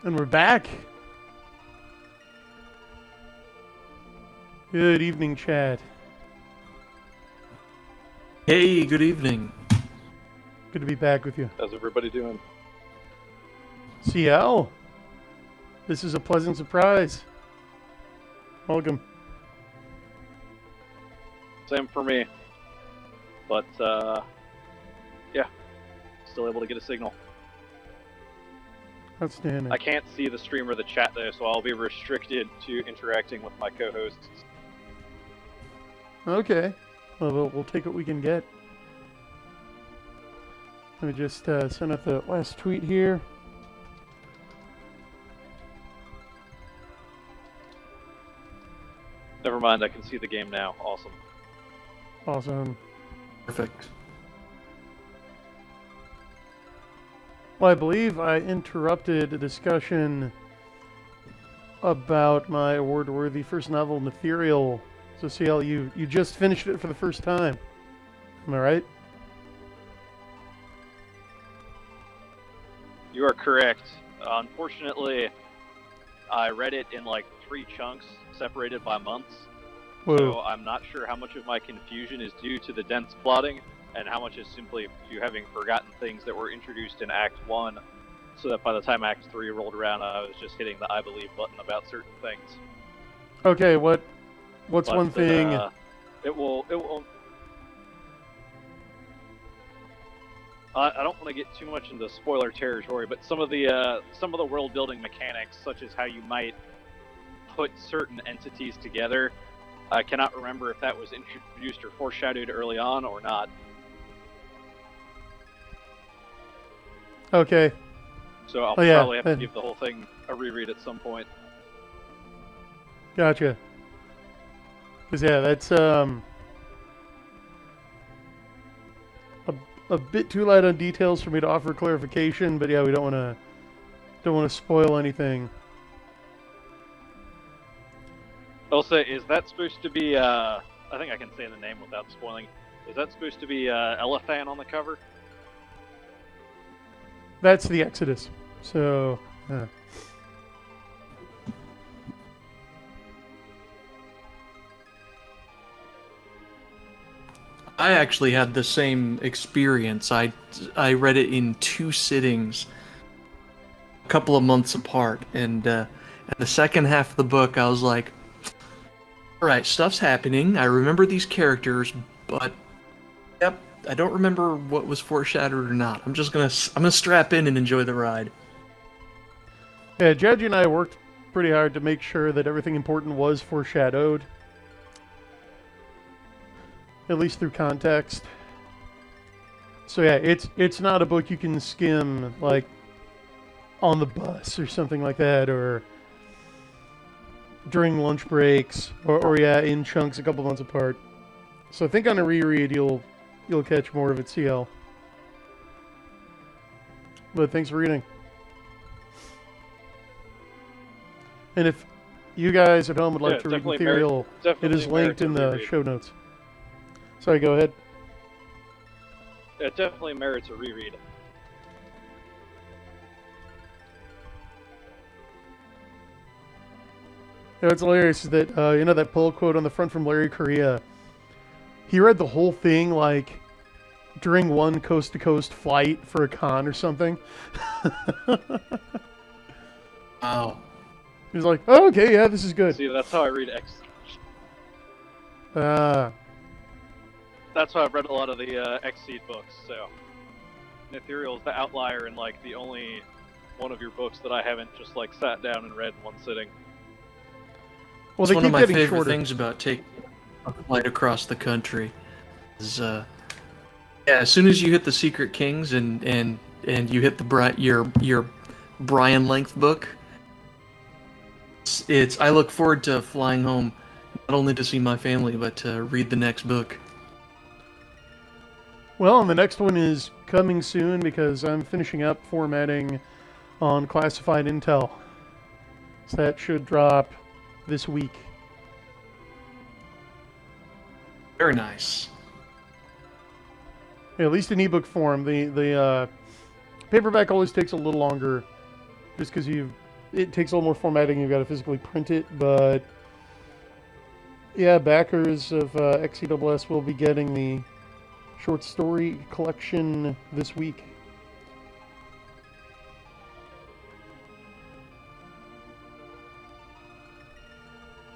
And we're back. Good evening, chat. Hey, good evening. Good to be back with you. How's everybody doing? CL, this is a pleasant surprise. Welcome. Same for me. But, yeah. Still able to get a signal. Outstanding. I can't see the stream or the chat though, so I'll be restricted to interacting with my co-hosts. Okay. Well, we'll take what we can get. Let me just send out the last tweet here. Never mind, I can see the game now. Awesome. Awesome. Perfect. Well, I believe I interrupted a discussion about my award-worthy first novel, Ethereal. So, CL, you just finished it for the first time. Am I right? You are correct. Unfortunately, I read it in like 3 chunks, separated by months. Whoa. So I'm not sure how much of my confusion is due to the dense plotting, and how much is simply to having forgotten things that were introduced in Act 1, so that by the time Act 3 rolled around, I was just hitting the I believe button about certain things. Okay, what's But, one thing? It will. I don't want to get too much into spoiler territory, but some of the world building mechanics, such as how you might put certain entities together, I cannot remember if that was introduced or foreshadowed early on or not. Okay. So I'll yeah, probably have to give the whole thing a reread at some point. Gotcha. Because yeah, that's a bit too light on details for me to offer clarification, but yeah, we don't want to spoil anything. Also, is that supposed to be? I think I can say the name without spoiling. Is that supposed to be Elephant on the cover? That's the Exodus. So. I actually had the same experience. I read it in 2 sittings, a couple of months apart, and the second half of the book, I was like, "All right, stuff's happening. I remember these characters, but yep, I don't remember what was foreshadowed or not. I'm gonna strap in and enjoy the ride." Yeah, Judge and I worked pretty hard to make sure that everything important was foreshadowed. At least through context. So yeah, it's not a book you can skim like on the bus or something like that, or during lunch breaks, or yeah, in chunks a couple months apart. So I think on a reread you'll catch more of it, CL. But thanks for reading. And if you guys at home would like to read Ethereal, it is linked in the show notes. Sorry, go ahead. It definitely merits a reread. You know, what's hilarious is that, you know that pull quote on the front from Larry Correa? He read the whole thing, like, during one coast-to-coast flight for a con or something. Wow. He was like, oh, okay, yeah, this is good. See, that's how I read X. Ah. That's why I've read a lot of the Xseed books, so Ethereal is the outlier and like the only one of your books that I haven't just like sat down and read in one sitting. Well, It's they one keep of my getting favorite shorter. things about taking a flight across the country. Is yeah, as soon as you hit the Secret Kings and you hit the your Brian length book, it's I look forward to flying home, not only to see my family but to read the next book. Well, and the next one is coming soon because I'm finishing up formatting on classified intel. So that should drop this week. Very nice. Yeah, at least in ebook form. The paperback always takes a little longer just because you've it takes a little more formatting. You've got to physically print it, but yeah, backers of XESS will be getting the short story collection this week.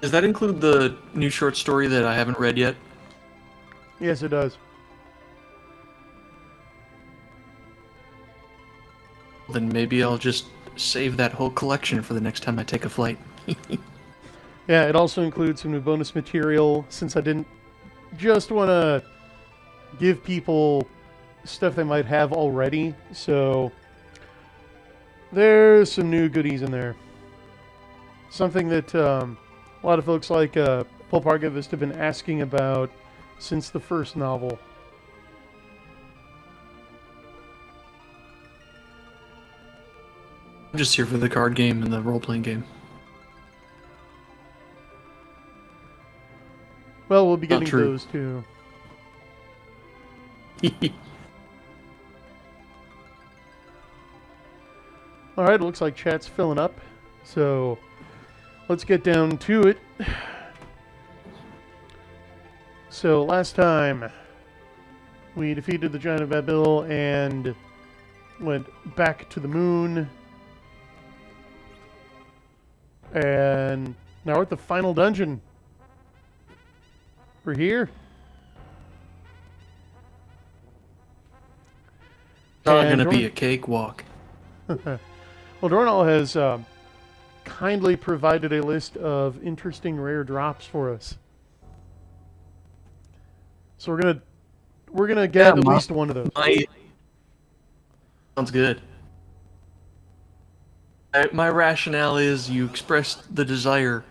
Does that include the new short story that I haven't read yet? Yes, it does. Then maybe I'll just save that whole collection for the next time I take a flight. Yeah, it also includes some new bonus material, since I didn't just want to give people stuff they might have already. So there's some new goodies in there. Something that a lot of folks like Pulp Archivist have been asking about since the first novel. I'm just here for the card game and the role-playing game. Well, we'll be Not getting true. those too. Alright, it looks like chat's filling up. So let's get down to it. So last time we defeated the Giant of Babil and went back to the moon. And now we're at the final dungeon. We're here. It's not And gonna be a cakewalk. Well, Dornall has kindly provided a list of interesting rare drops for us. So we're gonna get at least one of those. Sounds good. My rationale is you expressed the desire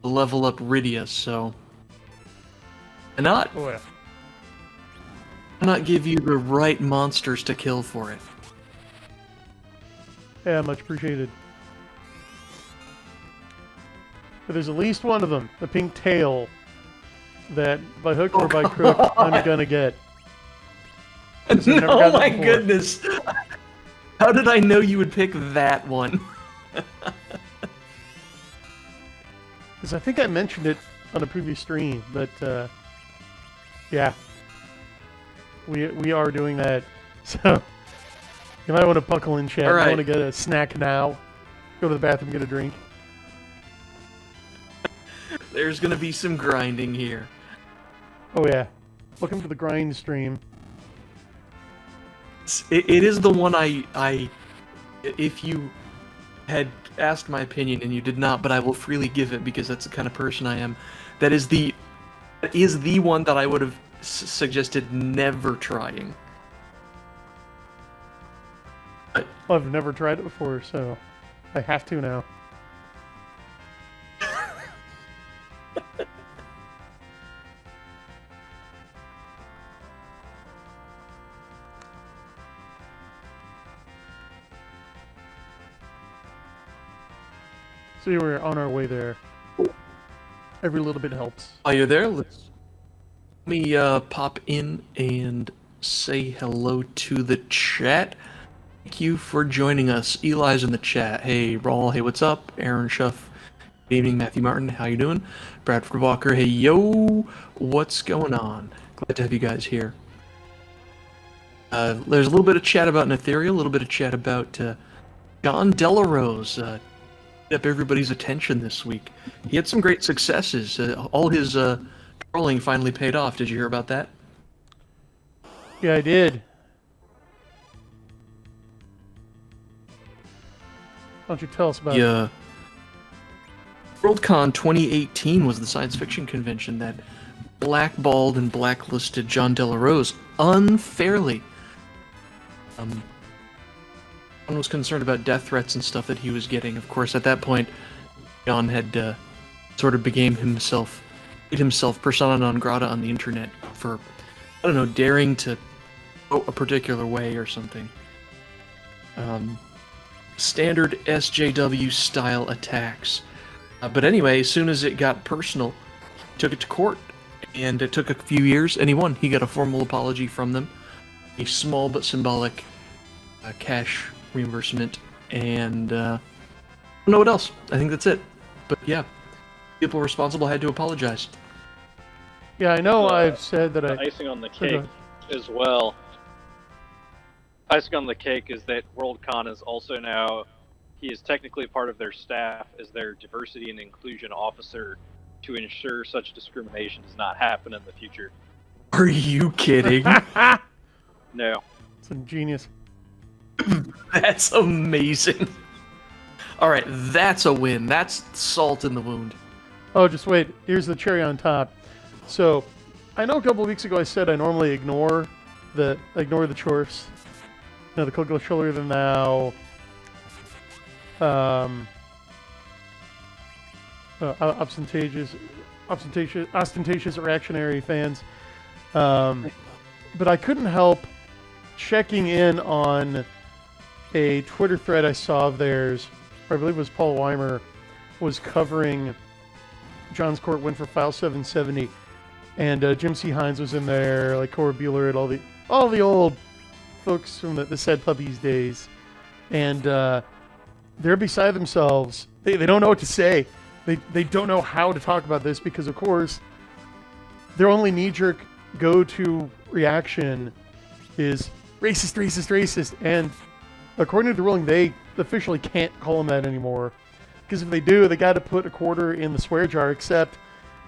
to level up Rydia, so why not? Oh yeah. Why not give you the right monsters to kill for it? Yeah, much appreciated. But there's at least one of them, the pink tail, that by hook or by crook I'm gonna get. 'Cause I've never Oh gotten it my before. goodness! How did I know you would pick that one? Because I think I mentioned it on a previous stream, but yeah, we are doing that. So you might want to buckle in, chat. All right. I want to get a snack now. Go to the bathroom, get a drink. There's gonna be some grinding here. Oh yeah, welcome to the grind stream. It is the one I if you had asked my opinion and you did not, but I will freely give it because that's the kind of person I am. That is the one that I would have suggested never trying. But Well, I've never tried it before, so I have to now. So we're on our way there. Every little bit helps. while you're there, let me pop in and say hello to the chat. Thank you for joining us. Eli's in the chat. Hey, Rawl. Hey, what's up? Aaron Schuff. Good evening, Matthew Martin. How you doing? Bradford Walker. Hey, yo. What's going on? Glad to have you guys here. There's a little bit of chat about Netheria, a little bit of chat about John Delarose. Up everybody's attention this week. He had some great successes. All his trolling finally paid off. Did you hear about that? Yeah, I did. Why don't you tell us about it? Yeah. Worldcon 2018 was the science fiction convention that blackballed and blacklisted John Delarose unfairly. John was concerned about death threats and stuff that he was getting. Of course, at that point, John had sort of made himself persona non grata on the internet for, I don't know, daring to vote a particular way or something. Standard SJW style attacks. But anyway, as soon as it got personal, he took it to court, and it took a few years, and he won. He got a formal apology from them, a small but symbolic cash reimbursement, and don't know what else. I think that's it. But yeah, people responsible had to apologize. Yeah, I know I've said that the icing on the cake as well. Icing on the cake is that Worldcon is also now, he is technically part of their staff as their diversity and inclusion officer to ensure such discrimination does not happen in the future. Are you kidding? No. It's ingenious. That's amazing. All right, that's a win. That's salt in the wound. Oh, just wait. Here's the cherry on top. So, I know a couple of weeks ago I said I normally ignore the chores. You know, the cook goes shoulder than thou. Ostentatious reactionary fans. But I couldn't help checking in on a Twitter thread I saw of theirs, or I believe it was Paul Weimer, was covering John's Court win for File 770, and Jim C. Hines was in there, like Cora Bueller and all the old folks from the Sad Puppies days, and they're beside themselves. They don't know what to say. They don't know how to talk about this because, of course, their only knee-jerk go-to reaction is racist, racist, racist, and according to the ruling, they officially can't call them that anymore. Because if they do, they got to put a quarter in the swear jar, except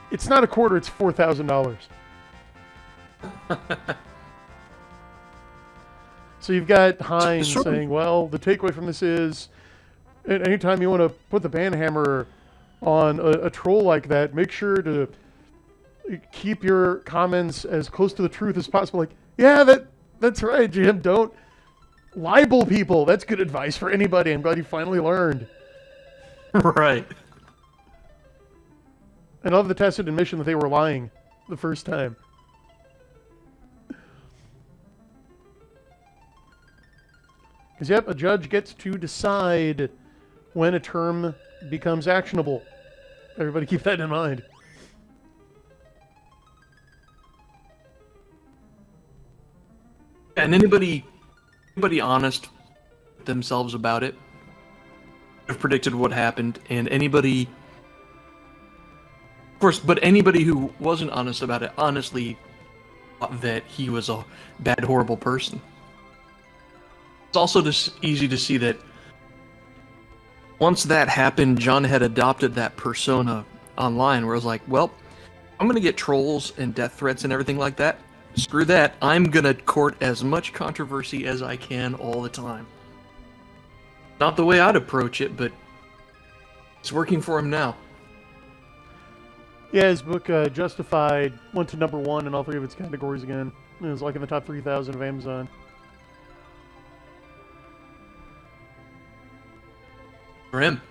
it's not a quarter, it's $4,000. So you've got Hines saying, well, the takeaway from this is, anytime you want to put the banhammer on a troll like that, make sure to keep your comments as close to the truth as possible. Like, yeah, that's right, Jim. Don't libel people. That's good advice for anybody. I'm glad you finally learned. Right. I love the tacit admission that they were lying the first time. Because, yep, a judge gets to decide when a term becomes actionable. Everybody keep that in mind. And anybody honest with themselves about it have predicted what happened, and anybody, of course, but anybody who wasn't honest about it honestly thought that he was a bad, horrible person. It's also just easy to see that once that happened, John had adopted that persona online where it was like, well, I'm going to get trolls and death threats and everything like that. Screw that. I'm going to court as much controversy as I can all the time. Not the way I'd approach it, but it's working for him now. Yeah, his book, Justified, went to #1 in all 3 of its categories again. It was like in the top 3,000 of Amazon. For him.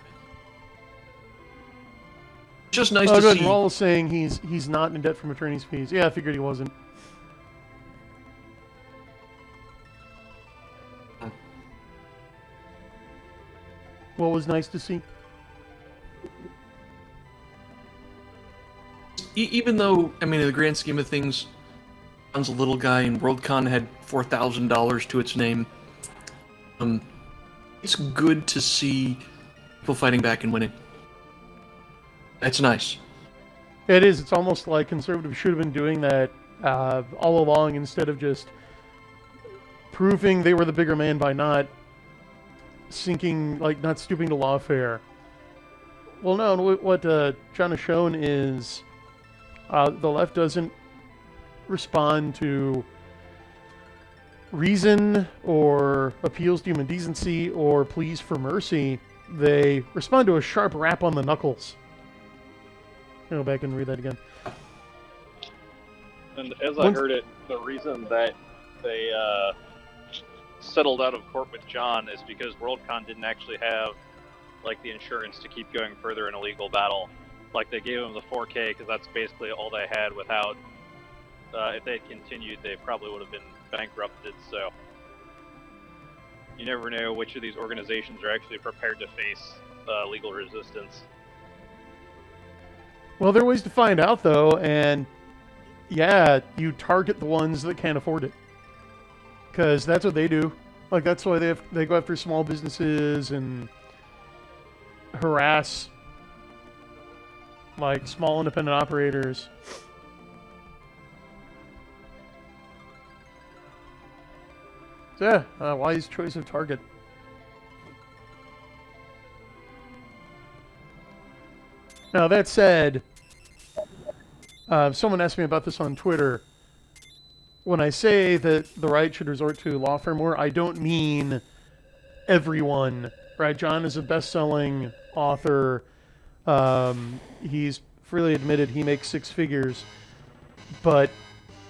Just nice to see. Raul is saying he's not in debt from attorney's fees. Yeah, I figured he wasn't. What was nice to see? Even though, I mean, in the grand scheme of things, John's a little guy and Worldcon had $4,000 to its name. It's good to see people fighting back and winning. That's nice. It is. It's almost like conservatives should have been doing that all along instead of just proving they were the bigger man by not sinking, like not stooping to lawfare. Well, no, what John has shown is the left doesn't respond to reason or appeals to human decency or pleas for mercy. They respond to a sharp rap on the knuckles. I'll go back and read that again. And as I heard it, the reason that they settled out of court with John is because Worldcon didn't actually have like the insurance to keep going further in a legal battle. Like they gave him the 4K because that's basically all they had. Without, if they had continued, they probably would have been bankrupted. So you never know which of these organizations are actually prepared to face legal resistance. Well, there are ways to find out, though, and yeah, you target the ones that can't afford it. Because that's what they do. Like, that's why they go after small businesses, and harass like small independent operators. So, yeah, wise choice of target. Now, that said, someone asked me about this on Twitter. When I say that the right should resort to lawfare more, I don't mean everyone, right? John is a best-selling author. He's freely admitted he makes six figures. But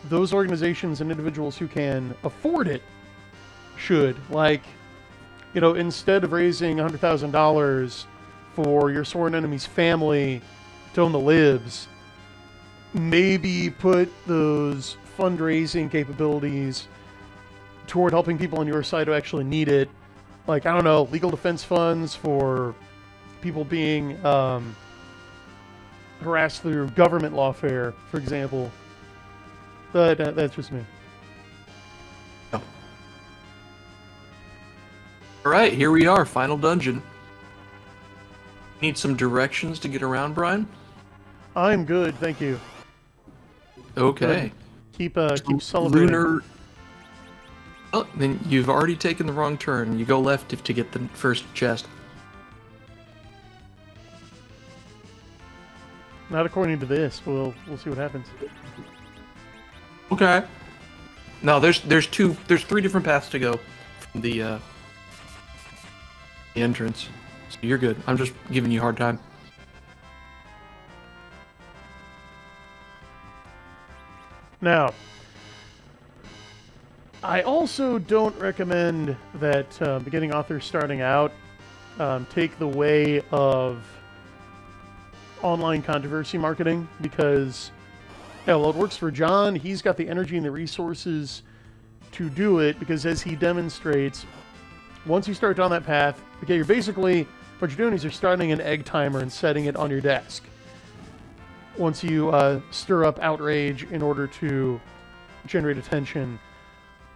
those organizations and individuals who can afford it should. Like, you know, instead of raising $100,000 for your sworn enemy's family to own the libs, maybe put those fundraising capabilities toward helping people on your side who actually need it. Like, I don't know, legal defense funds for people being harassed through government lawfare, for example. But that's just me. Oh. Alright, here we are, final dungeon. Need some directions to get around, Brian? I'm good, thank you. Okay. Keep celebrating. Lunar... Oh, then you've already taken the wrong turn. You go left to get the first chest. Not according to this. We'll see what happens. Okay. No, there's three different paths to go from the entrance. So you're good. I'm just giving you a hard time. Now, I also don't recommend that beginning authors starting out take the way of online controversy marketing, because, yeah, well, it works for John. He's got the energy and the resources to do it, because as he demonstrates, once you start down that path, okay, you're basically, what you're doing is you're starting an egg timer and setting it on your desk. Once you stir up outrage in order to generate attention,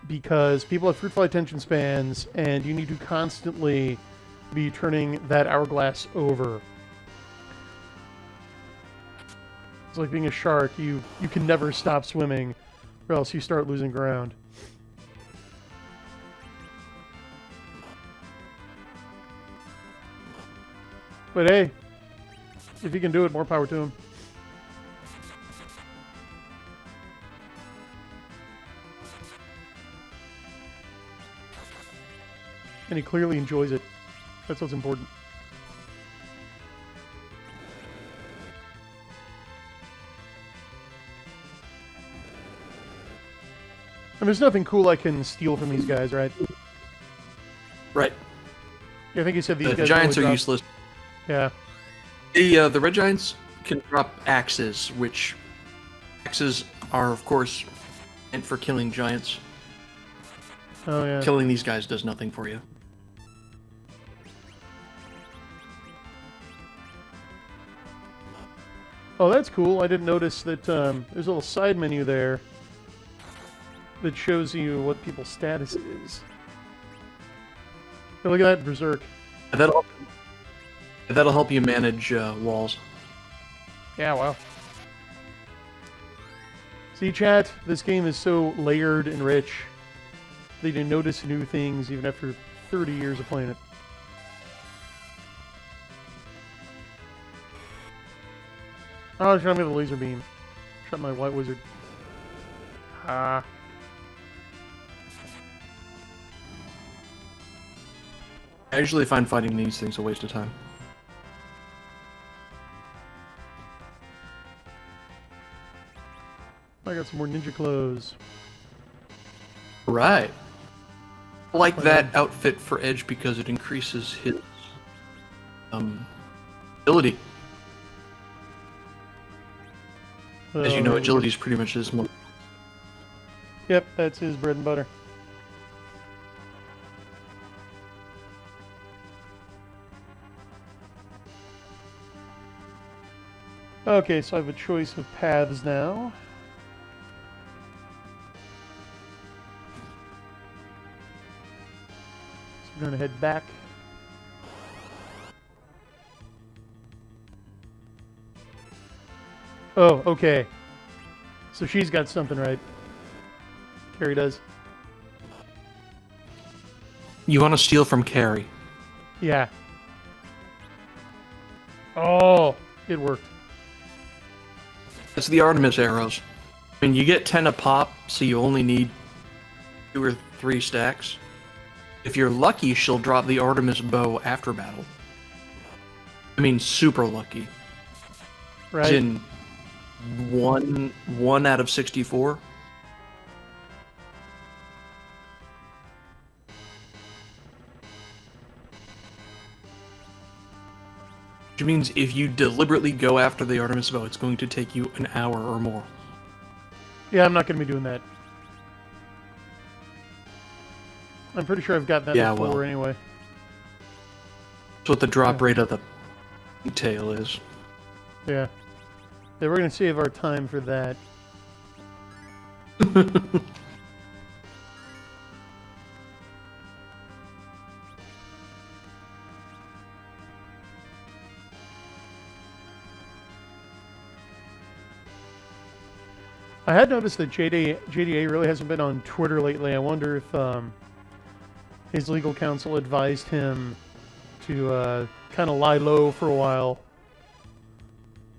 because people have fruitful attention spans, and you need to constantly be turning that hourglass over. It's like being a shark. You can never stop swimming, or else you start losing ground. But hey, if he can do it, more power to him. And he clearly enjoys it. That's what's important. And there's nothing cool I can steal from these guys, right? Right. Yeah, I think you said these The guys giants are drop... useless. Yeah. The red giants can drop axes, which axes are, of course, meant for killing giants. Oh, yeah. Killing these guys does nothing for you. Oh, that's cool. I didn't notice that there's a little side menu there that shows you what people's status is. Hey, look at that, Berserk. That'll help you manage walls. Yeah, wow. See, chat, this game is so layered and rich that you notice new things even after 30 years of playing it. Oh, shut me the laser beam. Shut my white wizard. Ah. I usually find fighting these things a waste of time. I got some more ninja clothes. Right. I like that outfit for Edge because it increases his ability. As you know, agility is pretty much his most. Yep, that's his bread and butter. Okay, so I have a choice of paths now. So I'm going to head back. Oh, okay. So she's got something right. Carrie does. You want to steal from Carrie. Yeah. Oh, it worked. It's the Artemis arrows. I mean, you get 10 a pop, so you only need 2 or 3 stacks. If you're lucky, she'll drop the Artemis bow after battle. I mean, super lucky. Right. As in one out of 64. Which means if you deliberately go after the Artemis bow, it's going to take you an hour or more. Yeah, I'm not going to be doing that. I'm pretty sure I've got that before anyway. That's what the drop rate of the tail is. Yeah. Yeah, we're going to save our time for that. I had noticed that JDA really hasn't been on Twitter lately. I wonder if his legal counsel advised him to kind of lie low for a while,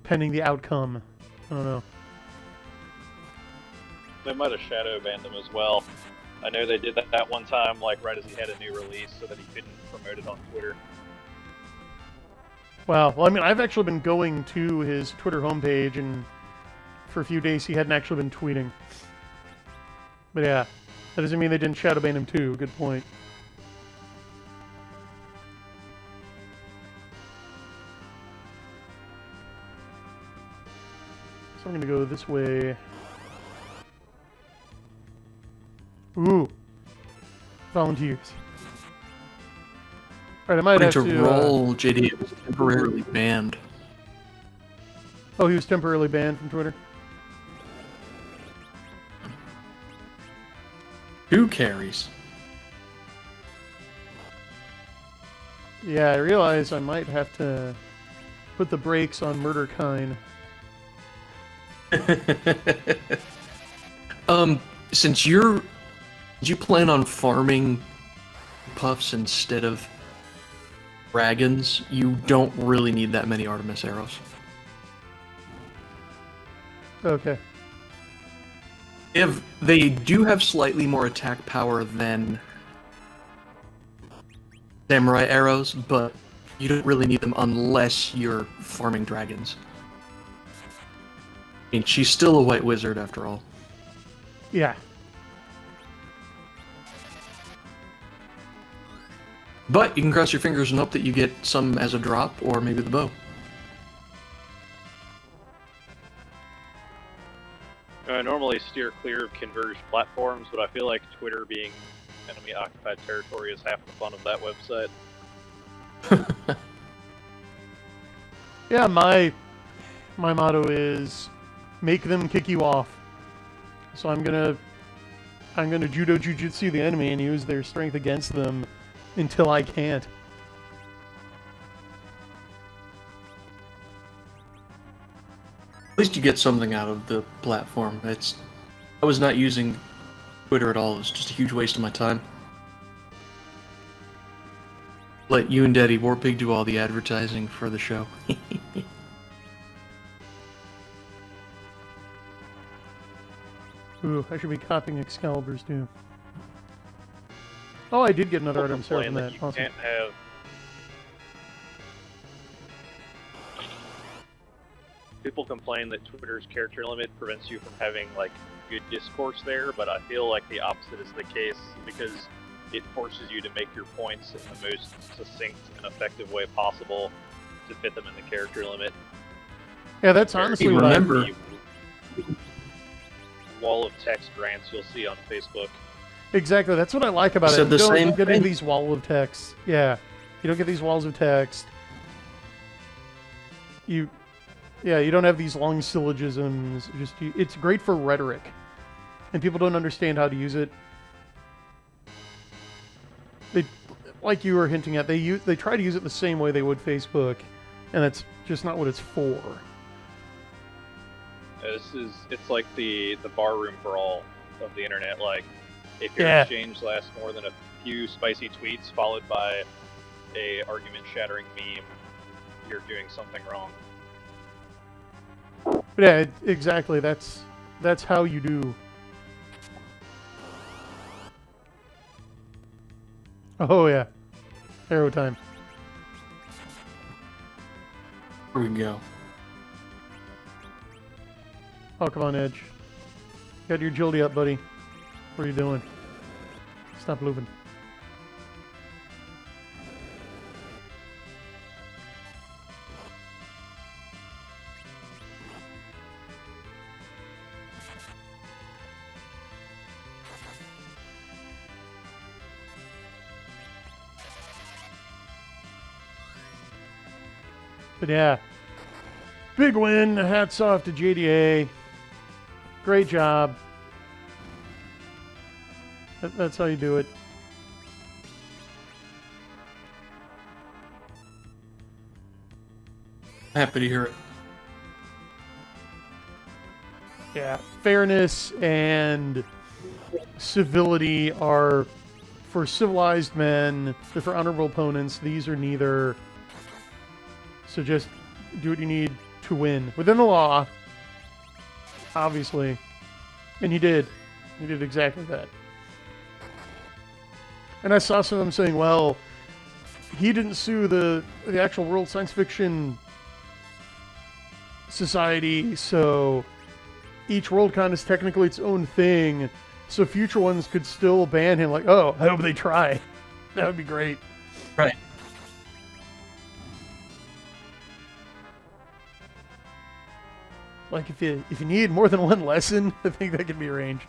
pending the outcome. I don't know. They might have shadow banned him as well. I know they did that one time, like right as he had a new release, so that he couldn't promote it on Twitter. Wow. Well, I mean, I've actually been going to his Twitter homepage, and for a few days he hadn't actually been tweeting. But yeah, that doesn't mean they didn't shadow ban him too. Good point. So I'm going to go this way. Ooh. Volunteers. Alright, I might have to... roll, JD was temporarily banned. Oh, he was temporarily banned from Twitter? Who carries? Yeah, I realize I might have to put the brakes on Murderkind. Since you plan on farming puffs instead of dragons, you don't really need that many Artemis arrows. Okay. They do have slightly more attack power than samurai arrows, but you don't really need them unless you're farming dragons. I mean, she's still a white wizard after all. Yeah. But you can cross your fingers and hope that you get some as a drop, or maybe the bow. I normally steer clear of converged platforms, but I feel like Twitter being enemy-occupied territory is half the fun of that website. Yeah, my motto is make them kick you off. So I'm gonna judo jujutsu the enemy and use their strength against them until I can't. At least you get something out of the platform. I was not using Twitter at all. It was just a huge waste of my time. Let you and Daddy Warpig do all the advertising for the show. Ooh, I should be copying Excalibur's too. Oh, I did get another item from that. You Awesome. can't have... People complain that Twitter's character limit prevents you from having, like, good discourse there, but I feel like the opposite is the case, because it forces you to make your points in the most succinct and effective way possible to fit them in the character limit. Yeah, that's honestly what remember. Wall of text rants you'll see on Facebook. Exactly, that's what I like about it. Said the You same don't get thing. these wall of text. Yeah, you don't get these walls of text. You don't have these long syllogisms. It's great for rhetoric, and people don't understand how to use it. They, like you were hinting at, they try to use it the same way they would Facebook, and that's just not what it's for. It's like the barroom brawl of the internet. Like, if your Yeah. exchange lasts more than a few spicy tweets followed by a argument-shattering meme, you're doing something wrong. But yeah, exactly. That's how you do. Oh yeah, arrow time. Here we go. Oh, come on, Edge. Got your agility up, buddy. What are you doing? Stop moving. But yeah, big win. Hats off to JDA. Great job. That's how you do it. Happy to hear it. Yeah, fairness and civility are for civilized men. They're for honorable opponents. These are neither. So just do what you need to win within the law, obviously. And he did. He did exactly that. And I saw some of them saying, well, he didn't sue the actual World Science Fiction Society, so each Worldcon is technically its own thing, so future ones could still ban him. Like, oh, I hope they try. That would be great. Right. Like, if you need more than one lesson, I think that can be arranged.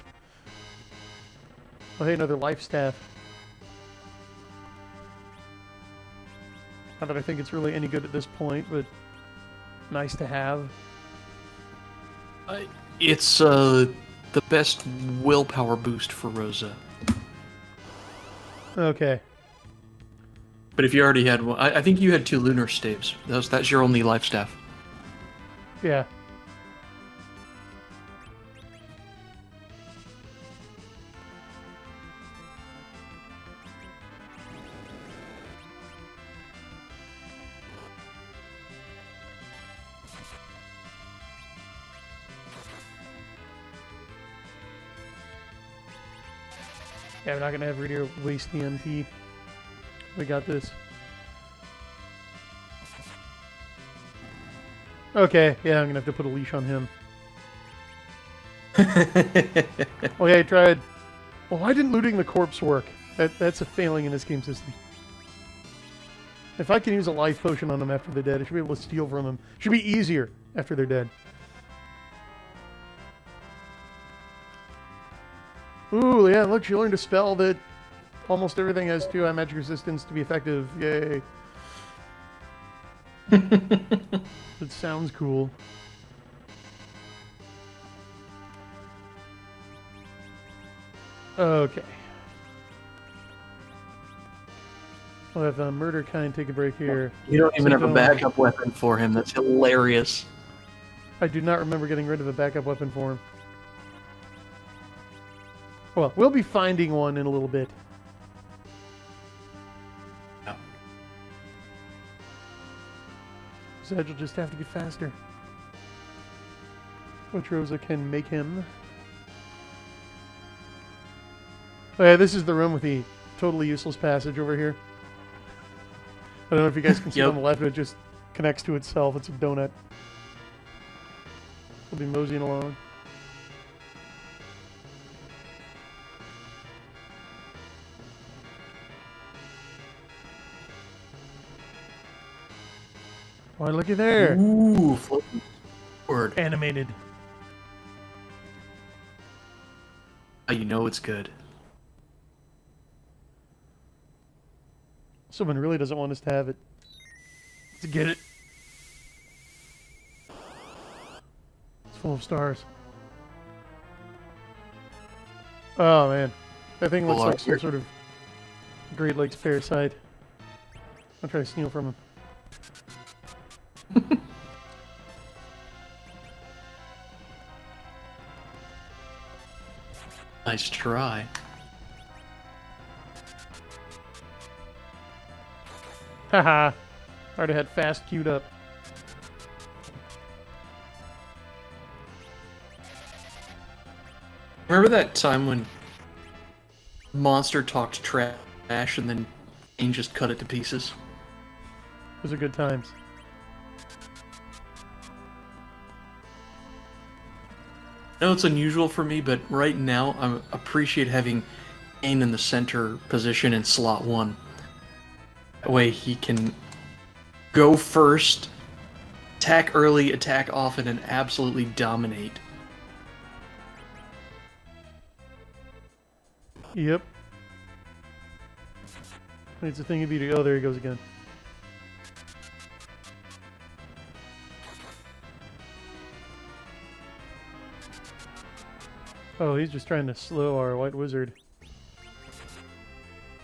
Oh, hey, another life staff. Not that I think it's really any good at this point, but nice to have. It's the best willpower boost for Rosa. Okay. But if you already had one, I think you had 2 lunar staves. That's your only life staff. Yeah. Yeah, we're not gonna have Radio waste the MP. We got this. Okay, yeah, I'm gonna have to put a leash on him. Oh yeah, I tried. Well, why didn't looting the corpse work? That's a failing in this game system. If I can use a life potion on them after they're dead, I should be able to steal from them. Should be easier after they're dead. Ooh, yeah, look, she learned a spell that almost everything has 2 high magic resistance to be effective. Yay. It sounds cool. Okay. We'll have Murder Kind take a break here. You don't even So have a backup weapon for him. That's hilarious. I do not remember getting rid of a backup weapon for him. Well, we'll be finding one in a little bit. Yeah. Zedge will just have to get faster. Which Rosa can make him. Oh yeah, this is the room with the totally useless passage over here. I don't know if you guys can see it on the left, but it just connects to itself. It's a donut. We'll be moseying along. Why, looky there. Ooh, floating word. Animated. You know it's good. Someone really doesn't want us to have it. To get it. It's full of stars. Oh man. That thing looks like some sort of Great Lakes parasite. I'll try to steal from him. Nice try. Haha. Already had fast queued up. Remember that time when Monster talked trash and then Kane just cut it to pieces? Those are good times. I know it's unusual for me, but right now I appreciate having Kane in the center position in slot 1. That way he can go first, attack early, attack often, and absolutely dominate. Yep. It's a thing of beauty. Oh, there he goes again. Oh, he's just trying to slow our white wizard.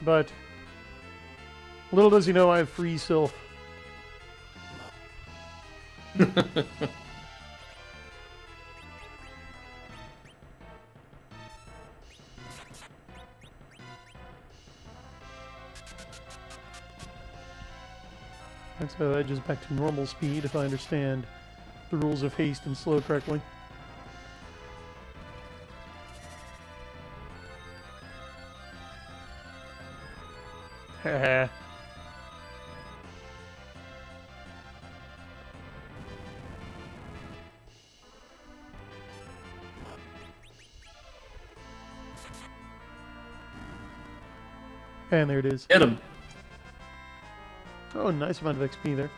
But little does he know I have free sylph. And so that just back to normal speed if I understand the rules of haste and slow correctly. Haha. And there it is. Get him! Oh, nice amount of XP there.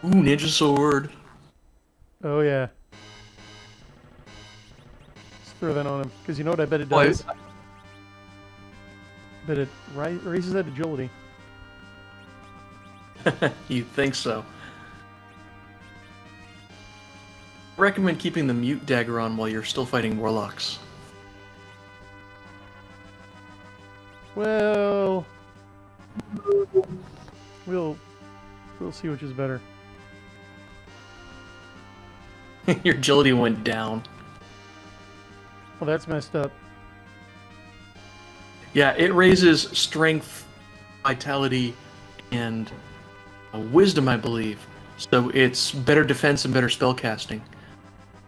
Ooh, ninja sword. Oh, yeah. Let's throw that on him. Because you know what I bet it does? Bet it raises that agility. You think so? Recommend keeping the mute dagger on while you're still fighting warlocks. Well, we'll see which is better. Your agility went down. Well, that's messed up. Yeah, it raises strength, vitality, and wisdom, I believe. So it's better defense and better spellcasting.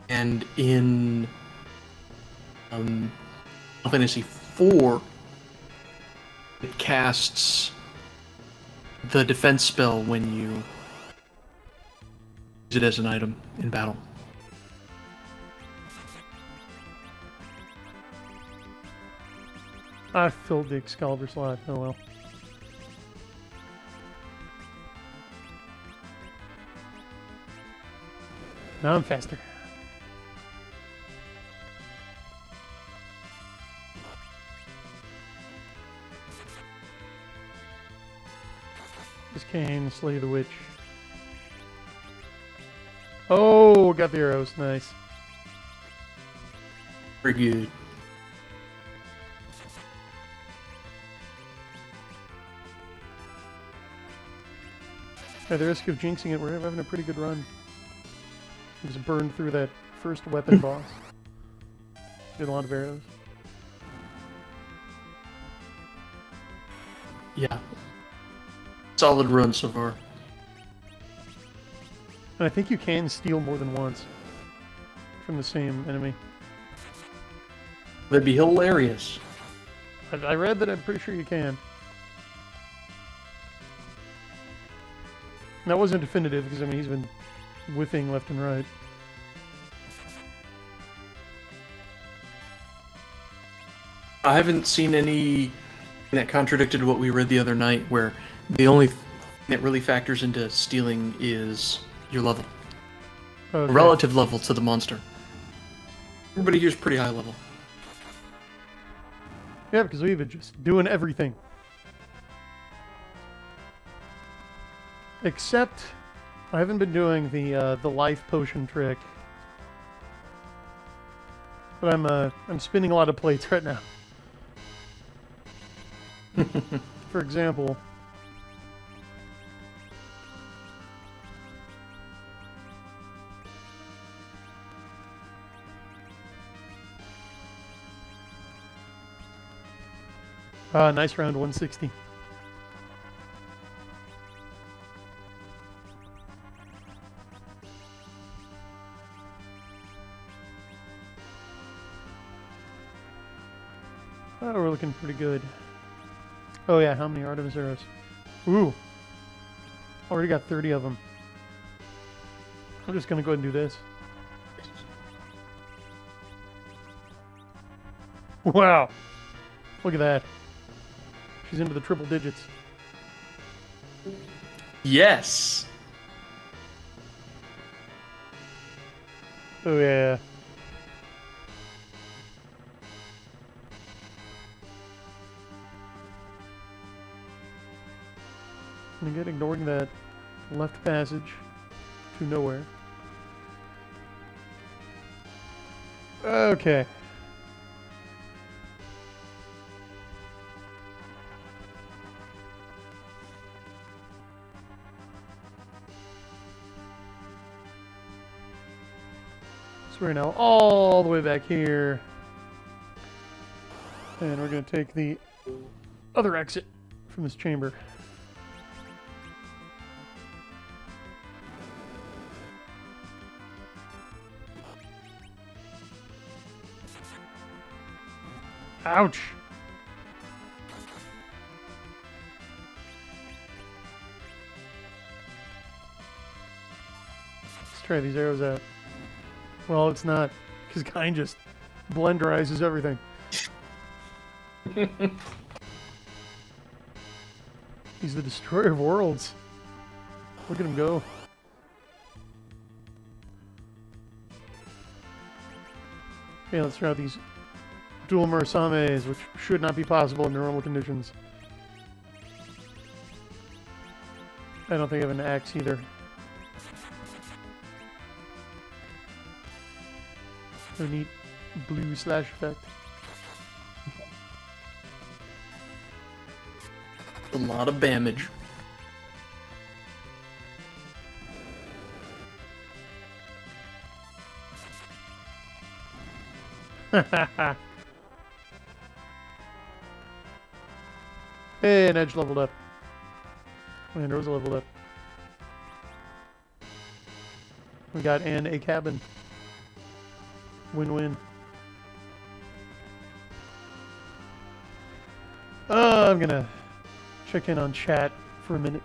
And in Final Fantasy IV, it casts the defense spell when you use it as an item in battle. I filled the Excalibur slot. Oh well. Now I'm faster. Just Kane, slay the witch. Oh, got the arrows. Nice. Pretty good. At the risk of jinxing it, we're having a pretty good run. We just burned through that first weapon boss. Did a lot of arrows. Yeah. Solid run so far. And I think you can steal more than once from the same enemy. That'd be hilarious. I read that. I'm pretty sure you can. That wasn't definitive because I mean he's been whiffing left and right. I haven't seen any that contradicted what we read the other night, where the only thing that really factors into stealing is your level. Okay. Relative level to the monster. Everybody here's pretty high level. Yeah, because we've been just doing everything. Except, I haven't been doing the life potion trick. But I'm spinning a lot of plates right now. For example, Nice round 160. Oh, we're looking pretty good. Oh yeah, how many Artemis arrows? Ooh. Already got 30 of them. I'm just gonna go ahead and do this. Wow. Look at that. She's into the triple digits. Yes. Oh yeah. And again, ignoring that left passage to nowhere. Okay. So we're now all the way back here. And we're going to take the other exit from this chamber. Ouch! Let's try these arrows out. Well, it's not, because Kine just blenderizes everything. He's the destroyer of worlds. Look at him go. Okay, let's try out these dual Murasames, which should not be possible in normal conditions. I don't think I have an axe either. A neat blue slash effect. A lot of damage. Hey, an edge leveled up. And Rosa leveled up. We got a cabin. Win-win. I'm gonna check in on chat for a minute.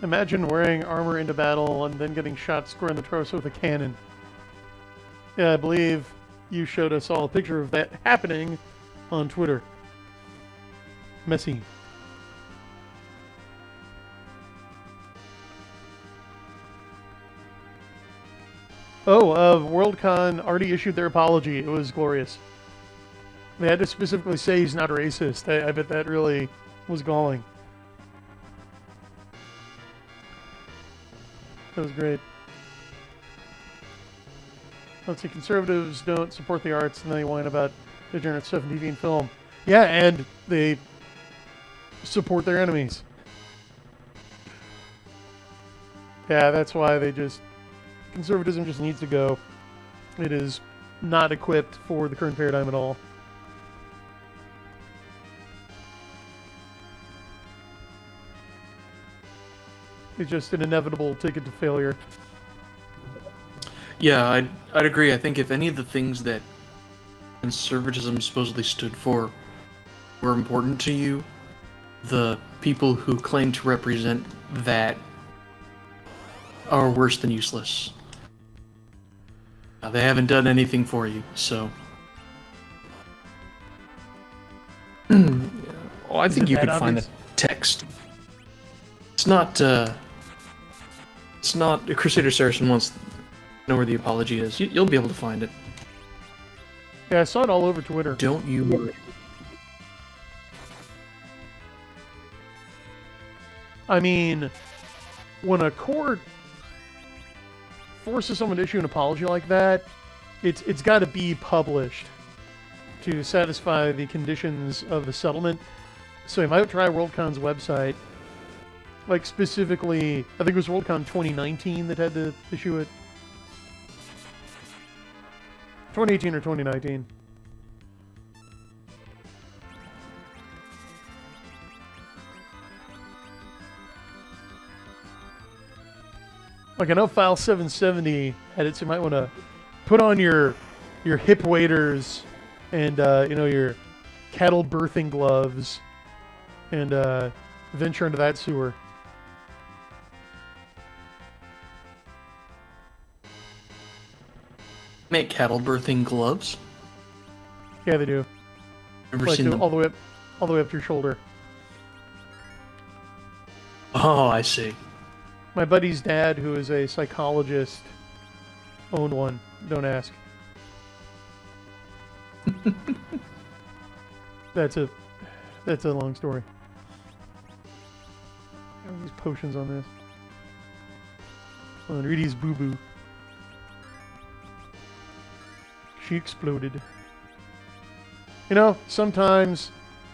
Imagine wearing armor into battle and then getting shot square in the torso with a cannon. Yeah, I believe you showed us all a picture of that happening on Twitter. Messy. Oh, Worldcon already issued their apology. It was glorious. They had to specifically say he's not racist. I bet that really was galling. That was great. Let's see, conservatives don't support the arts and they whine about degenerate stuff in TV and film. Yeah, and they support their enemies. Yeah, that's why they just... Conservatism just needs to go. It is not equipped for the current paradigm at all. It's just an inevitable ticket to failure. Yeah, I'd agree. I think if any of the things that conservatism supposedly stood for were important to you, the people who claim to represent that are worse than useless. They haven't done anything for you, so... Well, I think you could find the text. It's not, Crusader Saracen wants to know where the apology is. You'll be able to find it. Yeah, I saw it all over Twitter. Don't you worry. I mean, when a court forces someone to issue an apology like that, it's got to be published to satisfy the conditions of the settlement. So you might try Worldcon's website. Like specifically, I think it was Worldcon 2019 that had to issue it. 2018 or 2019. Like, I know File 770 had it, so you might want to put on your hip waders and, you know, your cattle birthing gloves and venture into that sewer. Make cattle birthing gloves? Yeah, they do. Never Like, seen them. all the way up to your shoulder. Oh, I see. My buddy's dad, who is a psychologist, owned one. Don't ask. That's a long story. These potions on this. Oh, and Reedy's boo boo. She exploded. You know, sometimes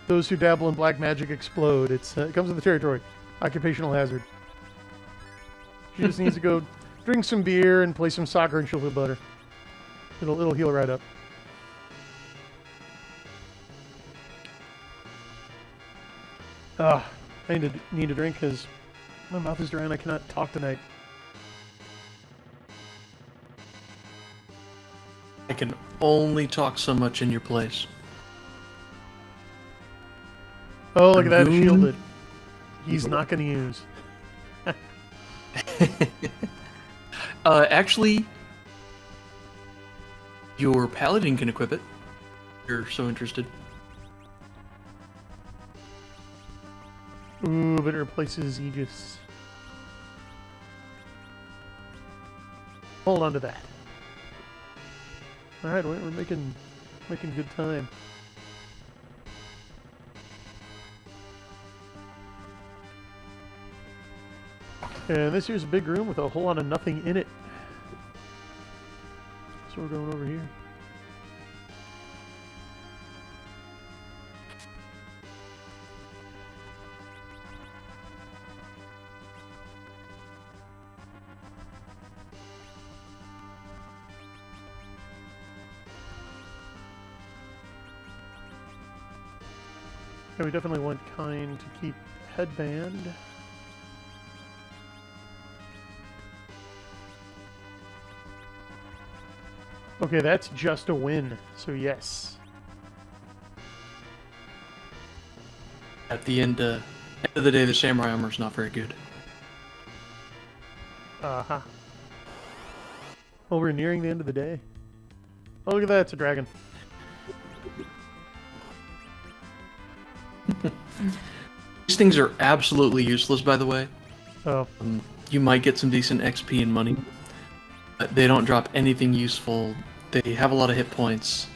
those who dabble in black magic explode. It comes with the territory. Occupational hazard. She just needs to go drink some beer and play some soccer and she'll feel better. It'll heal right up. I need a drink because my mouth is dry and I cannot talk tonight. I can only talk so much in your place. Oh, look at that, Goon. shielded. He's not going to use. Actually, your paladin can equip it. If you're so interested. Ooh, but it replaces Aegis. Hold on to that. Alright, we're making good time. And this here's a big room with a whole lot of nothing in it. So we're going over here. Yeah, we definitely want kind to keep headband. Okay, that's just a win, so yes. At the end of the day, the samurai armor is not very good. Uh-huh. Well, we're nearing the end of the day. Oh, look at that, it's a dragon. These things are absolutely useless, by the way. Oh, You might get some decent XP and money, but they don't drop anything useful. They have a lot of hit points.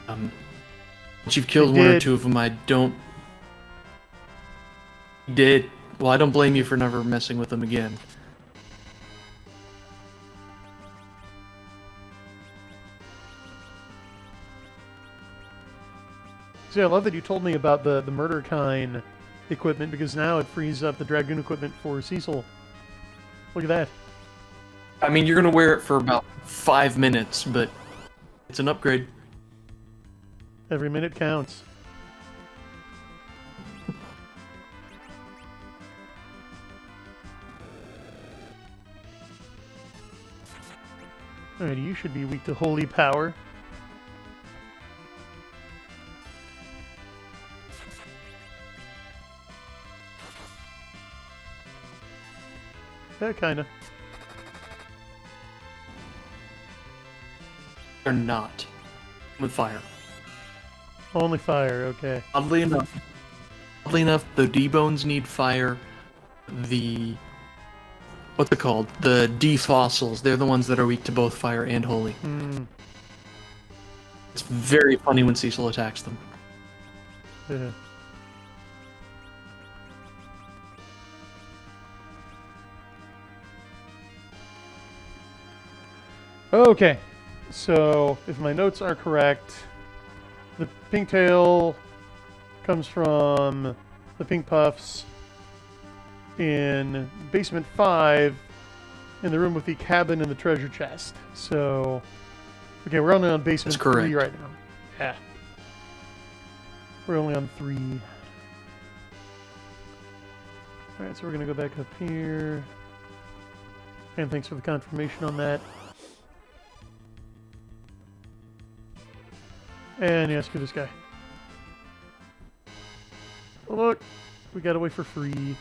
Once you've killed one or two of them, I don't... You did. Well, I don't blame you for never messing with them again. see, I love that you told me about the murder kind equipment, because now it frees up the Dragoon equipment for Cecil. Look at that. I mean, you're gonna wear it for about 5 minutes, but it's an upgrade. Every minute counts. Alright, you should be weak to holy power. Yeah, kinda. They're not. With fire. Only fire, okay. Oddly enough, the D-bones need fire. The... What's it called? The D-fossils. They're the ones that are weak to both fire and holy. Hmm. It's very funny when Cecil attacks them. Yeah. Okay, so if my notes are correct, the pink tail comes from the pink puffs in basement 5 in the room with the cabin and the treasure chest. So, okay, we're only on basement That's correct. 3 right now. Yeah. We're only on 3. Alright, so we're going to go back up here. And thanks for the confirmation on that. And yeah, screw this guy. Oh, look! We got away for free.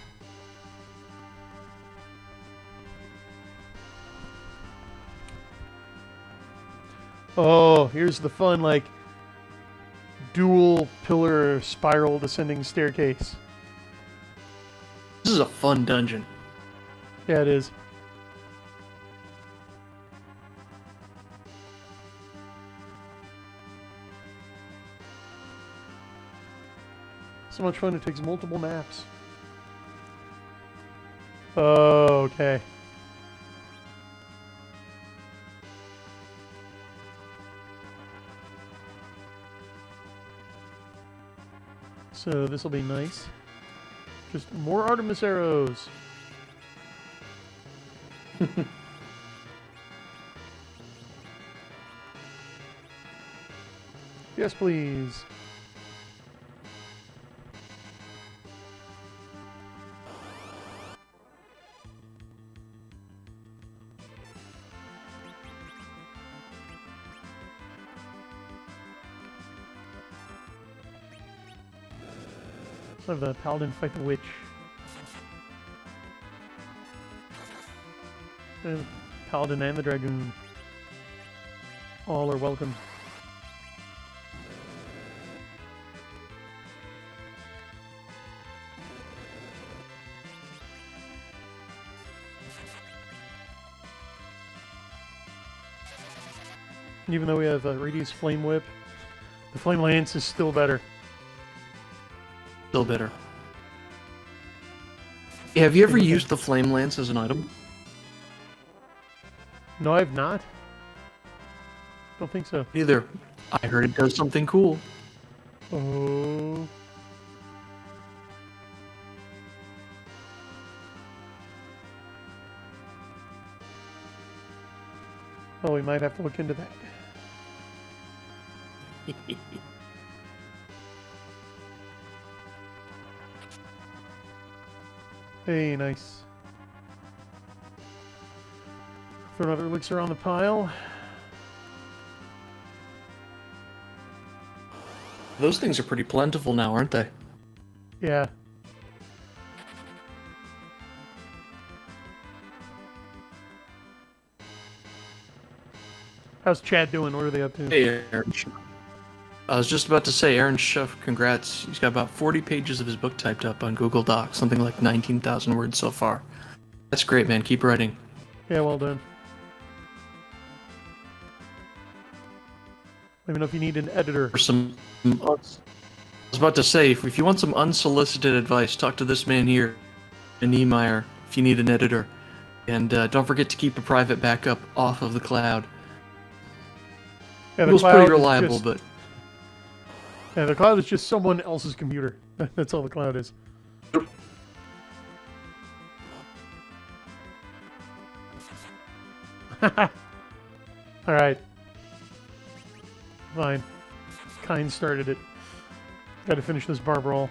Oh, here's the fun, like, dual pillar spiral descending staircase. This is a fun dungeon. Yeah, it is. So much fun, it takes multiple maps. Oh, okay. So this will be nice. Just more Artemis arrows. Yes, please. Let's have the paladin fight the witch. The paladin and the dragoon. All are welcome. Even though we have a radius flame whip, the flame lance is still better. Still better. Yeah, have you ever used the flame lance as an item? No, I've not. Don't think so. Either. I heard it does something cool. Oh. Oh, we might have to look into that. Hey, nice. Throw another elixir on the pile. Those things are pretty plentiful now, aren't they? Yeah. How's Chad doing? What are they up to? Hey, Aaron. I was just about to say, Aaron Schuff, congrats. He's got about 40 pages of his book typed up on Google Docs, something like 19,000 words so far. That's great, man. Keep writing. Yeah, well done. Let me know if you need an editor. For some, I was about to say, if you want some unsolicited advice, talk to this man here, Niemeyer, if you need an editor. And don't forget to keep a private backup off of the cloud. Yeah, It was pretty reliable, but... Yeah, the cloud is just someone else's computer. That's all the cloud is. Alright. Fine. Kind started it. Gotta finish this bar brawl.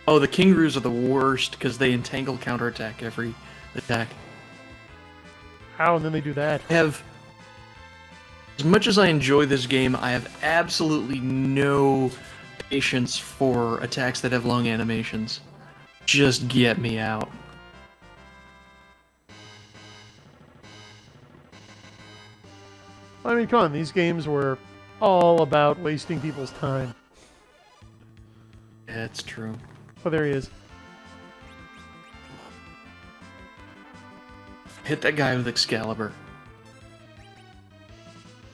Oh, the Kingaroos are the worst because they entangle counterattack every attack. How? And then they do that. As much as I enjoy this game, I have absolutely no patience for attacks that have long animations. Just get me out. I mean, come on, these games were all about wasting people's time. That's true. Oh, there he is. Hit that guy with Excalibur.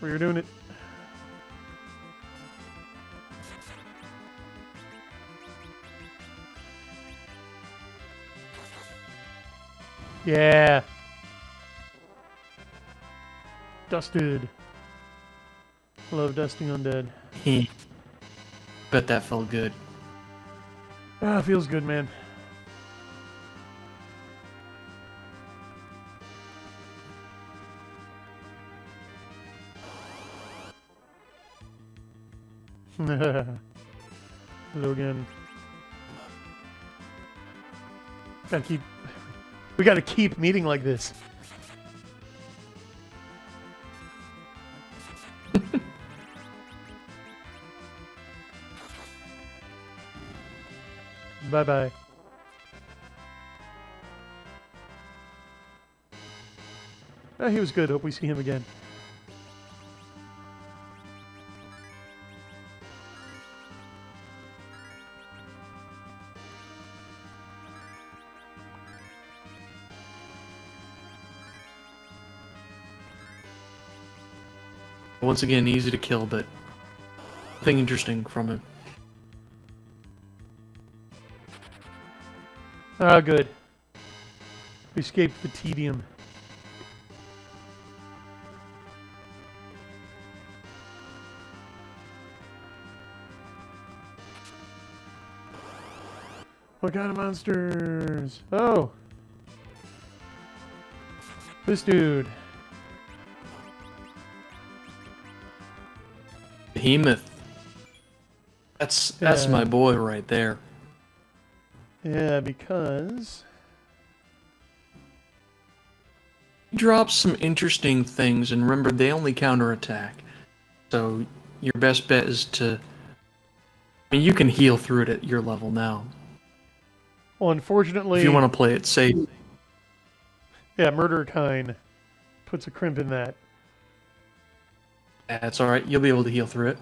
Where you're doing it. Yeah. Dusted. Love dusting undead. Bet that felt good. Ah, feels good, man. Hello again. Gotta keep We got to keep meeting like this. Bye-bye. Oh, he was good. Hope we see him again. Once again, easy to kill, but nothing interesting from him. Ah, good. We escaped the tedium. What kind of monsters? Oh! This dude. Behemoth. That's my boy right there. Yeah, because... He drops some interesting things, and remember, they only counterattack. So your best bet is to... I mean, you can heal through it at your level now. Well, unfortunately... If you want to play it safe. Yeah, Murder Kind puts a crimp in that. That's alright, you'll be able to heal through it.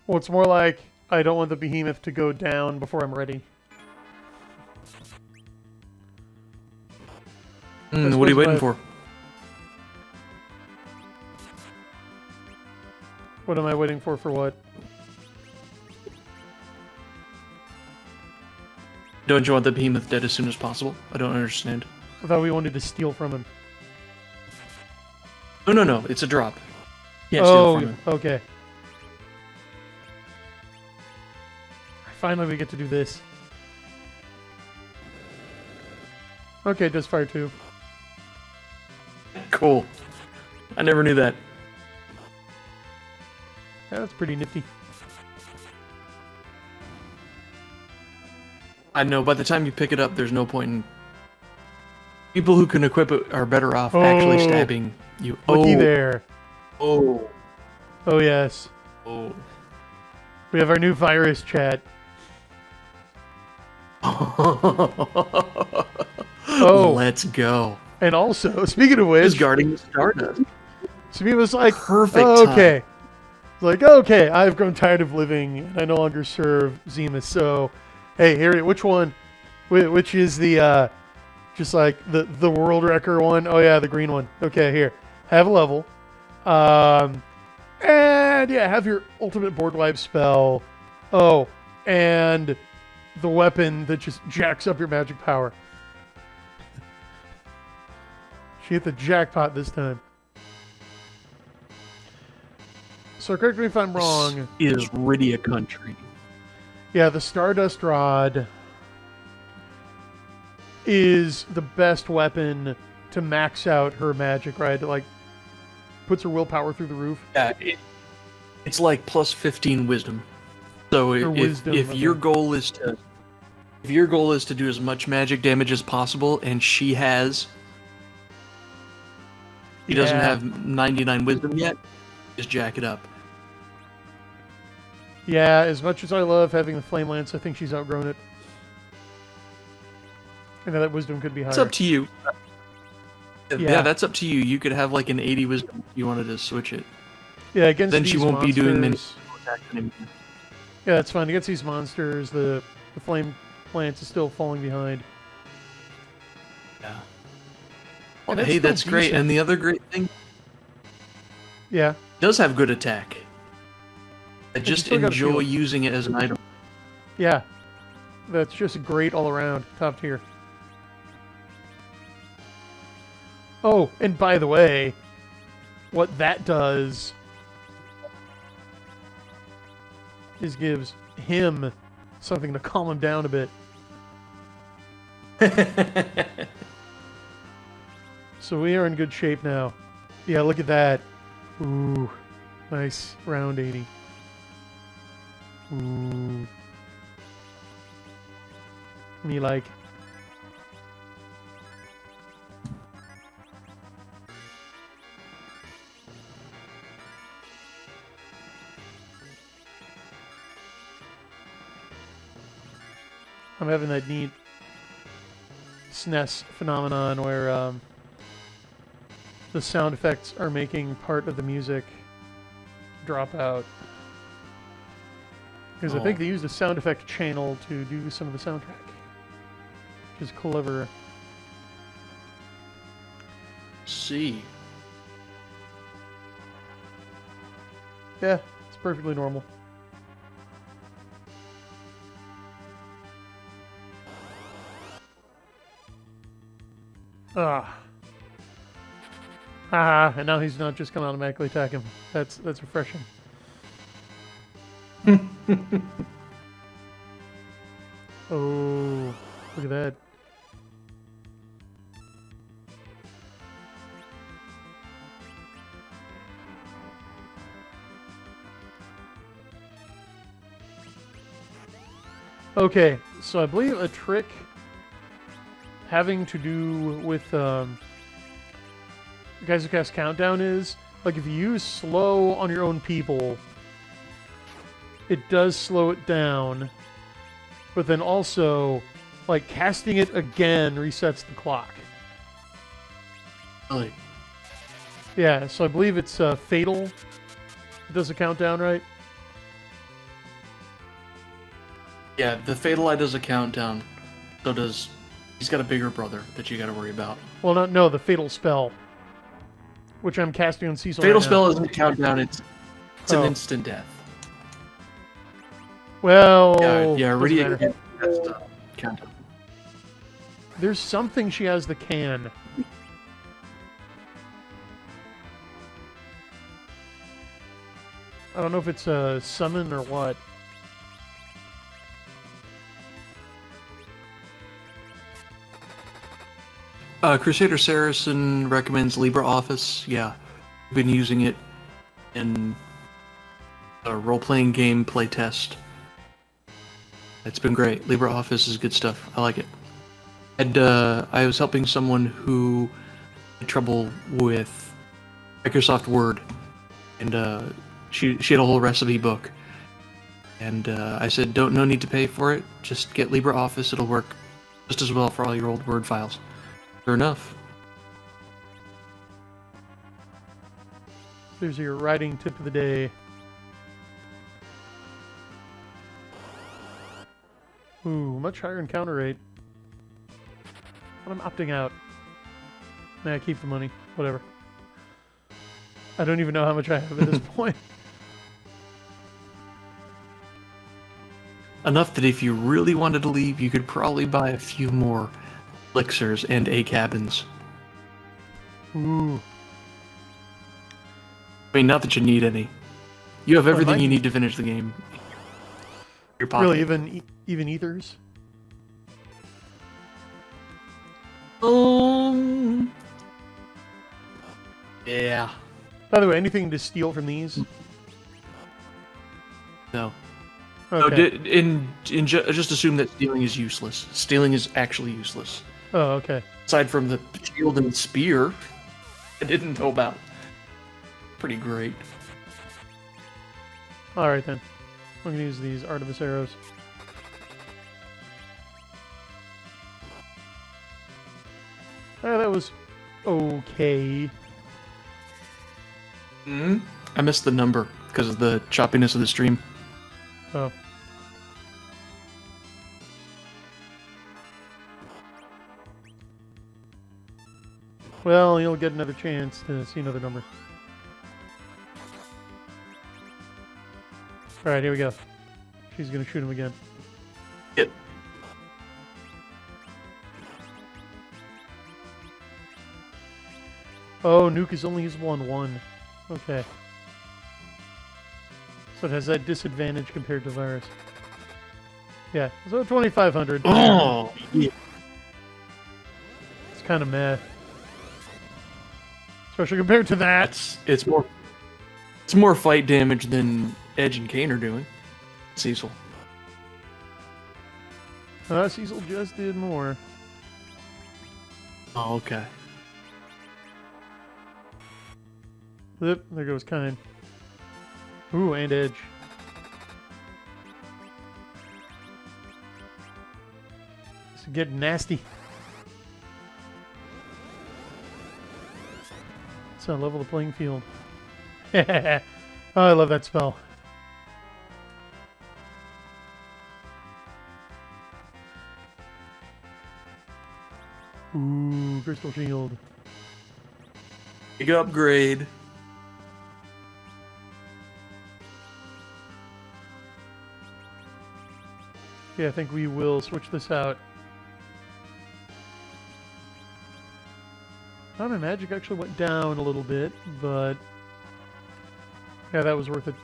Well, it's more like, I don't want the behemoth to go down before I'm ready. What are you waiting for? What am I waiting for what? Don't you want the behemoth dead as soon as possible? I don't understand. I thought we wanted to steal from him. No, it's a drop. Can't steal from him. Okay. Finally we get to do this. Okay, it does fire too. Cool. I never knew that. Yeah, that's pretty nifty. I know, by the time you pick it up, there's no point in... People who can equip it are better off actually stabbing you. Looky there. Oh. Oh, yes. Oh. We have our new virus chat. Oh. Let's go. And also, speaking of which... He's guarding the Stardust. So he was like, perfect okay. It's like, okay, I've grown tired of living, and I no longer serve Zemus, so... Hey, here, which one? Which is the, just like, the World Wrecker one? Oh, yeah, the green one. Okay, here. Have a level. And, yeah, have your ultimate board wipe spell. Oh, and the weapon that just jacks up your magic power. She hit the jackpot this time. So correct me if I'm wrong. This is Rydia country. Yeah, the Stardust Rod is the best weapon to max out her magic, right? It, like, puts her willpower through the roof. Yeah, it's like plus 15 wisdom. So if your goal is to do as much magic damage as possible, and she doesn't have 99 wisdom yet, just jack it up. Yeah, as much as I love having the Flame Lance, I think she's outgrown it. I know that wisdom could be higher. It's up to you. Yeah, that's up to you. You could have like an 80 wisdom if you wanted to switch it. Yeah, against then these she won't monsters, be doing many attacks anymore. Yeah, that's fine. Against these monsters, the Flame Lance is still falling behind. Yeah. Well, hey, that's great. And the other great thing... Yeah. It does have good attack. I just enjoy using it as an item. Yeah. That's just great all around. Top tier. Oh, and by the way, what that does is gives him something to calm him down a bit. So we are in good shape now. Yeah, look at that. Ooh, nice round 80. Ooh. me like. I'm having that neat SNES phenomenon where the sound effects are making part of the music drop out. Because I think they used a sound effect channel to do some of the soundtrack. Which is clever. See. Yeah, it's perfectly normal. Ah. Ah, and now he's not just gonna automatically attack him. That's refreshing. Oh, look at that. Okay, so I believe a trick having to do with Guys Who Cast Countdown is, like, if you use slow on your own people, it does slow it down, but then also, like, casting it again resets the clock. Really? Yeah, so I believe it's Fatal. It does a countdown, right? Yeah, the Fatal Eye does a countdown. So does... He's got a bigger brother that you gotta worry about. Well, no, the Fatal Spell, which I'm casting on Cecil Fatal right Spell now. isn't a countdown, it's an instant death. Well, Yeah, doesn't Rydia matter. has a countdown. There's something she has that can. I don't know if it's a summon or what. Crusader Saracen recommends LibreOffice. Yeah, I've been using it in a role-playing game playtest. It's been great. LibreOffice is good stuff. I like it. And I was helping someone who had trouble with Microsoft Word, and she had a whole recipe book. And I said, no need to pay for it. Just get LibreOffice. It'll work just as well for all your old Word files. Sure enough. There's your writing tip of the day. Ooh, much higher encounter rate. But I'm opting out. Nah, keep the money. Whatever. I don't even know how much I have at this point. Enough that if you really wanted to leave, you could probably buy a few more elixirs and cabins. Ooh. I mean, not that you need any. You have everything might you need- need to finish the game. Your pocket. Really, even ethers? Yeah. By the way, anything to steal from these? No. Okay. No, just assume that stealing is useless. Stealing is actually useless. Oh, okay. Aside from the shield and spear, I didn't know about. Pretty great. Alright then. I'm gonna use these Artemis arrows. That was okay. I missed the number because of the choppiness of the stream. Oh. Well, you'll get another chance to see another number. Alright, here we go. She's gonna shoot him again. Yep. Oh, nuke is only usable on one. Okay. So it has that disadvantage compared to virus. Yeah, so 2,500. Oh, yeah. It's kind of meh. Especially compared to that. It's more fight damage than Edge and Kane are doing. Cecil. Cecil just did more. Oh, okay. Yep, there goes Kine. Ooh, and Edge. It's getting nasty. So level the playing field. Oh, I love that spell. Ooh, Crystal Shield. Big upgrade. Yeah, I think we will switch this out. Oh, my magic actually went down a little bit, but yeah, that was worth it.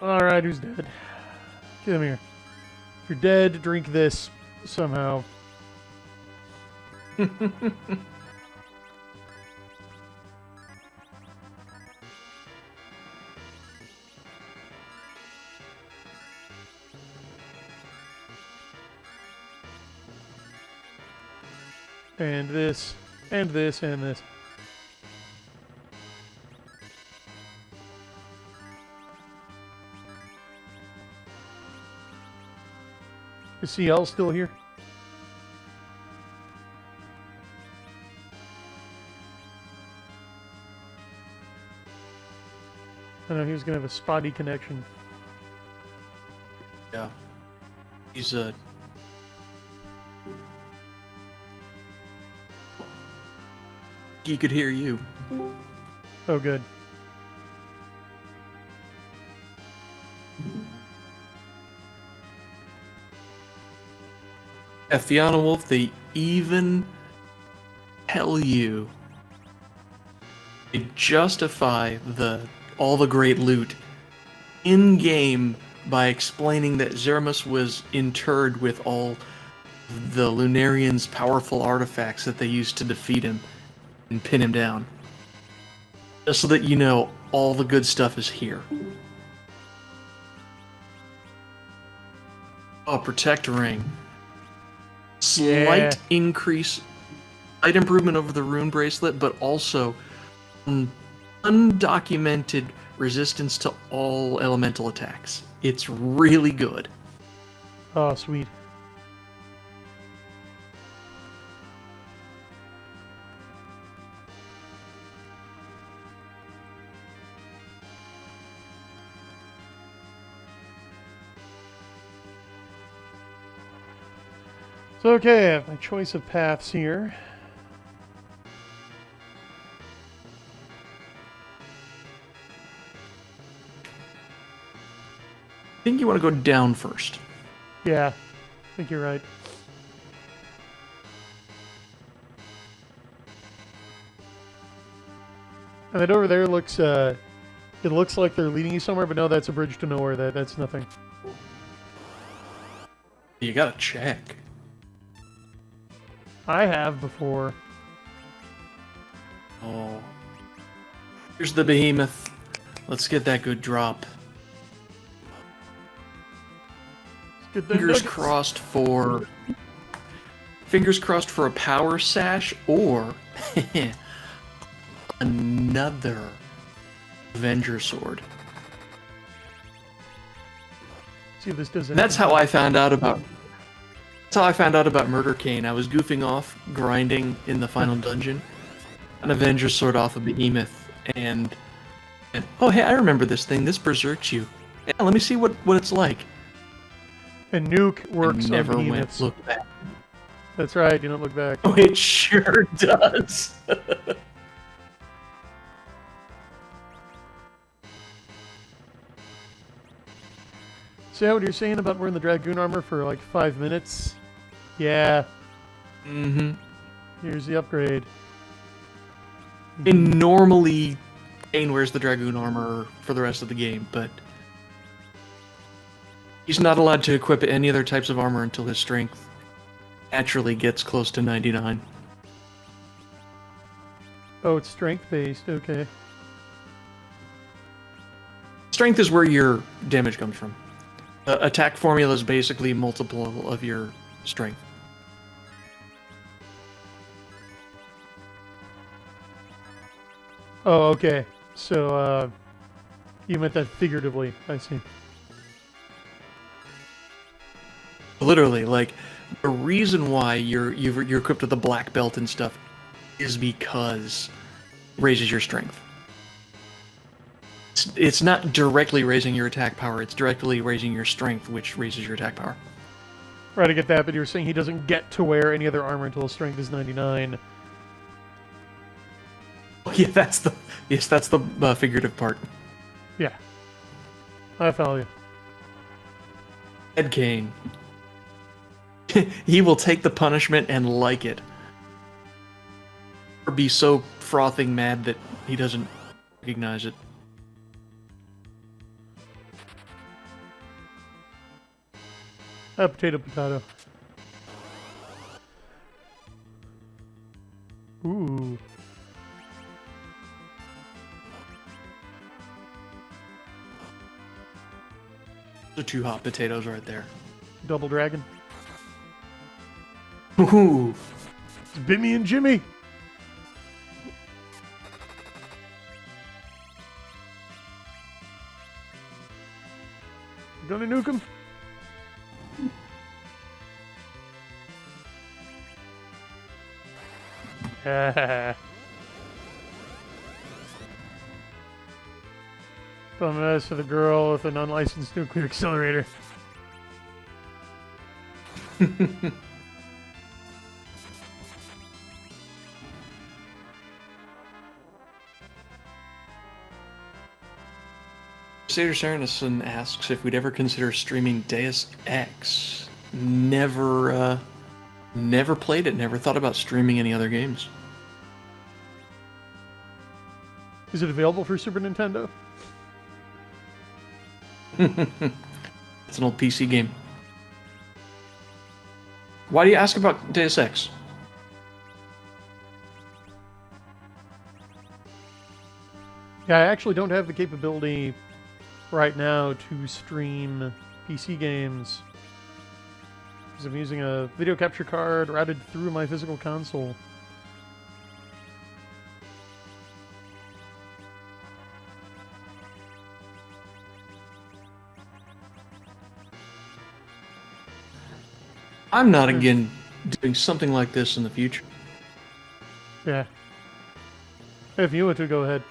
Alright, who's dead? Come here. If you're dead, drink this somehow. And this, and this, and this. Is CL still here? I know he was gonna have a spotty connection. Yeah. He's He could hear you. Oh, good. At Fiona Wolf, they even tell you they justify all the great loot in game by explaining that Zeramus was interred with all the Lunarians' powerful artifacts that they used to defeat him and pin him down. Just so that you know all the good stuff is here. Oh, Protect Ring. Slight increase, slight improvement over the rune bracelet, but also undocumented resistance to all elemental attacks. It's really good. Oh, sweet. So, okay, I have my choice of paths here. I think you want to go down first. Yeah, I think you're right. And that over there looks, it looks like they're leading you somewhere, but no, that's a bridge to nowhere. That's nothing. You gotta check. I have before. Oh. Here's the behemoth. Let's get that good drop. Let's get the Fingers nuggets. crossed for a power sash or another Avenger sword. See if this does anything. That's how I found out about. That's how I found out about Murder Cane. I was goofing off, grinding in the final dungeon, an Avenger sword off a behemoth, and oh hey, I remember this thing. This berserks you. Yeah, let me see what it's like. And Nuke works I never on went behemoths. look back. That's right, you don't look back. Oh, it sure does. See what you're saying about wearing the Dragoon armor for like 5 minutes? Yeah, Mm-hmm. here's the upgrade. And normally, Kane wears the Dragoon armor for the rest of the game, but he's not allowed to equip any other types of armor until his strength naturally gets close to 99. Oh, it's strength-based. Okay. Strength is where your damage comes from. Attack formula is basically a multiple of your strength. Oh, okay. So, you meant that figuratively. I see. Literally, like, the reason why you're equipped with a black belt and stuff is because it raises your strength. It's not directly raising your attack power, it's directly raising your strength, which raises your attack power. Right, I get that, but you're saying he doesn't get to wear any other armor until his strength is 99. Yeah, that's the figurative part. Yeah. I follow you. Ed Kane. He will take the punishment and like it. Or be so frothing mad that he doesn't recognize it. Potato, potato. Ooh. The two hot potatoes right there. Double dragon. Ooh. It's Bimmy and Jimmy. Gonna nuke him? Fun mess for the girl with an unlicensed nuclear accelerator. Crusader Serenison asks if we'd ever consider streaming Deus Ex. Never played it, never thought about streaming any other games. Is it available for Super Nintendo? It's an old PC game. Why do you ask about Deus Ex? Yeah, I actually don't have the capability right now to stream PC games because I'm using a video capture card routed through my physical console. I'm not again doing something like this in the future. Yeah. If you want to, go ahead.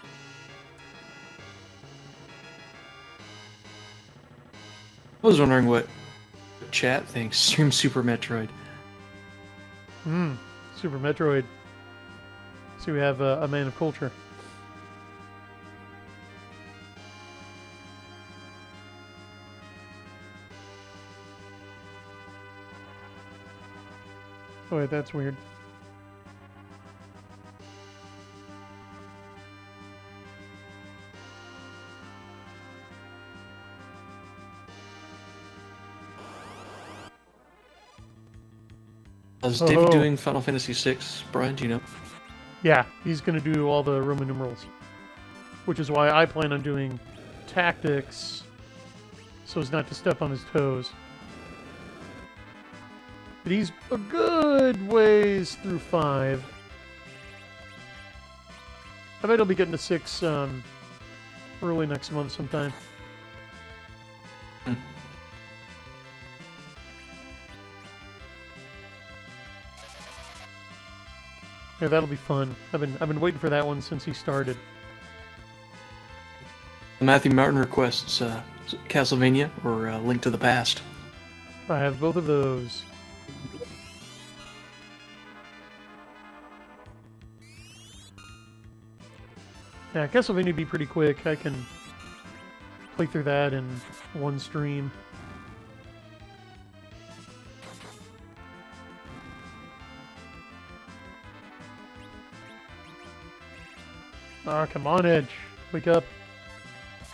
I was wondering what chat thinks. Stream Super Metroid. Super Metroid. So we have a man of culture. Oh wait, that's weird. Is David doing Final Fantasy VI, Brian? Do you know? Yeah, he's going to do all the Roman numerals. Which is why I plan on doing tactics so as not to step on his toes. But he's a good ways through 5. I bet he'll be getting to 6 early next month sometime. Yeah, that'll be fun. I've been waiting for that one since he started. Matthew Martin requests Castlevania or Link to the Past. I have both of those. Yeah, Castlevania would be pretty quick. I can play through that in one stream. Oh, come on, Edge. Wake up.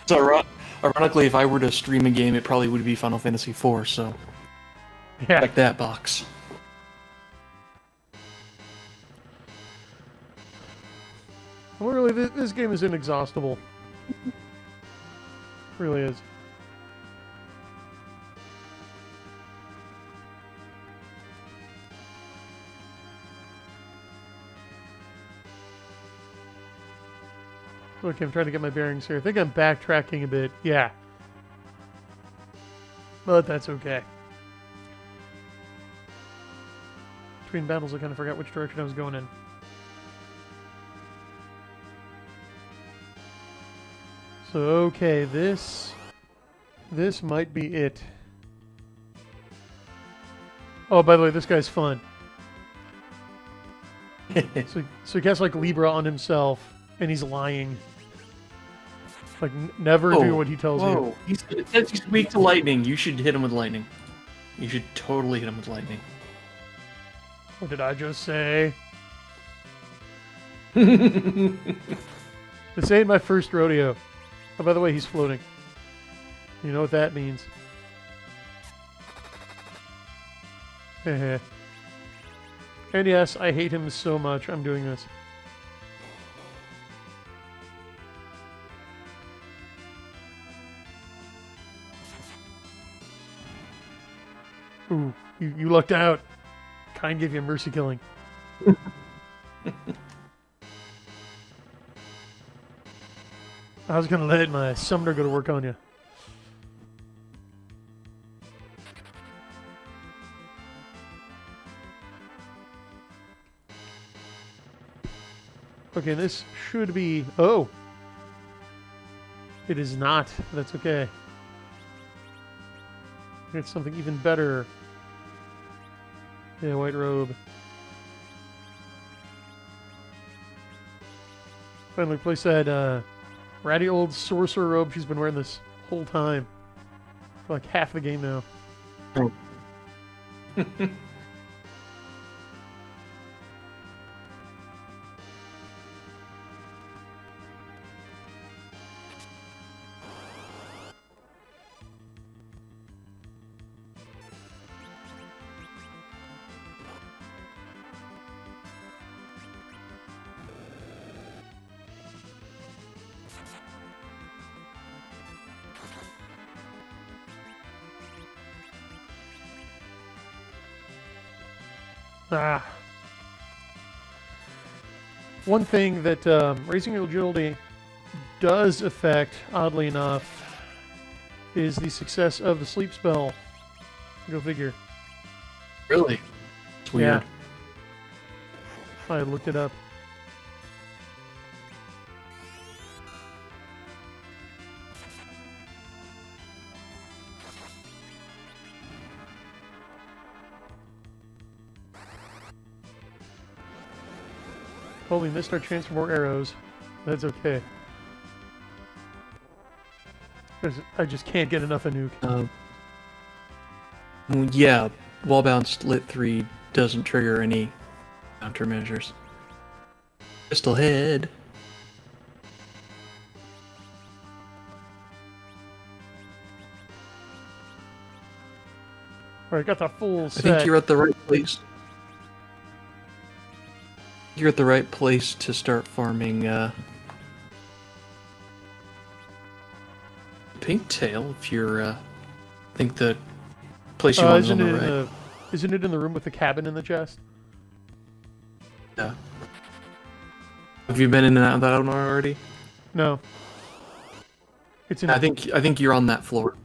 So, ironically, if I were to stream a game, it probably would be Final Fantasy IV, so... Yeah. Check that box. Well, really, this game is inexhaustible. It really is. Okay, I'm trying to get my bearings here. I think I'm backtracking a bit. Yeah. But that's okay. Between battles, I kind of forgot which direction I was going in. So, okay, this might be it. Oh, by the way, this guy's fun. So he casts like Libra on himself, and he's lying. Like, never do what he tells you. It says he's weak to lightning. You should hit him with lightning. You should totally hit him with lightning. What did I just say? Oh, This ain't my first rodeo. Oh, by the way, he's floating. You know what that means. Heh. And yes, I hate him so much. I'm doing this. Ooh, you lucked out. Kind gave you a mercy killing. I was gonna let my summoner go to work on you. Okay, this should be... Oh! It is not. That's okay. It's something even better. Yeah, white robe. Finally place that ratty old sorcerer robe she's been wearing this whole time. For like half the game now. Oh. Ah. One thing that raising your agility does affect, oddly enough, is the success of the sleep spell. Go figure. Really? It's weird. Yeah. I looked it up. Holy, missed our chance for more arrows. That's okay. I just can't get enough of Nuke. Yeah, wall bounce lit 3 doesn't trigger any countermeasures. Crystal head. Alright, got the full I set. think you're at the right place. You're at the right place to start farming Pinktail if you're I think the place you want is on the right. Isn't it in the room with the cabin in the chest? Yeah. Have you been in and out of that one already? No. It's in I think you're on that floor.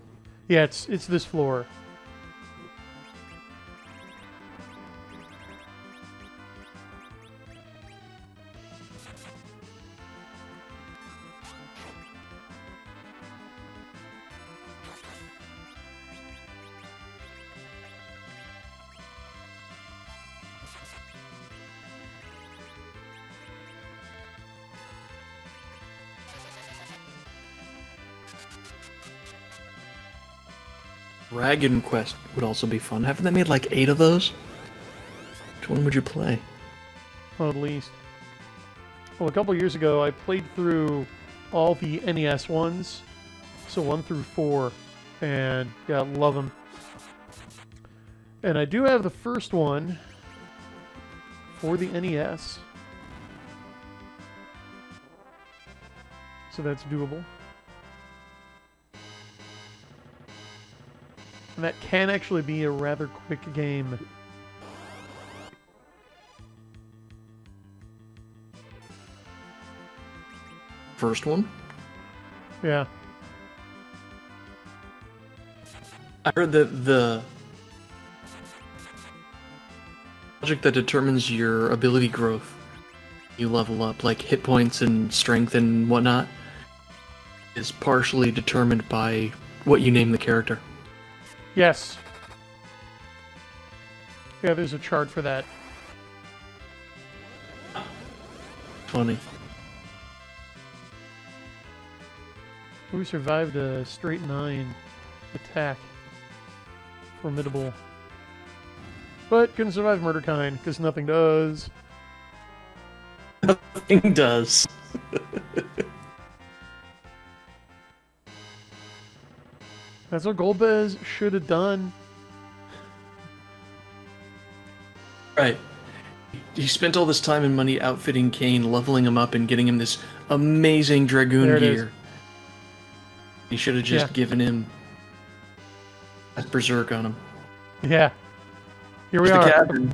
Yeah, it's this floor. Dragon Quest would also be fun. Haven't they made like 8 of those? Which one would you play? Well, at least. Well, a couple years ago, I played through all the NES ones. So 1 through 4. And, yeah, love them. And I do have the first one for the NES. so that's doable. And that can actually be a rather quick game. First one? Yeah. I heard that the logic that determines your ability growth, you level up, like hit points and strength and whatnot, is partially determined by what you name the character. Yes. Yeah, there's a chart for that. Funny. We survived a straight 9 attack. Formidable. But couldn't survive Murderkind, because nothing does. Nothing does. That's what Golbez should have done. Right. He spent all this time and money outfitting Kane, leveling him up, and getting him this amazing Dragoon There it gear. is. He should have just Yeah. given him a Berserk on him. Yeah. Here we Here's the are. cabin.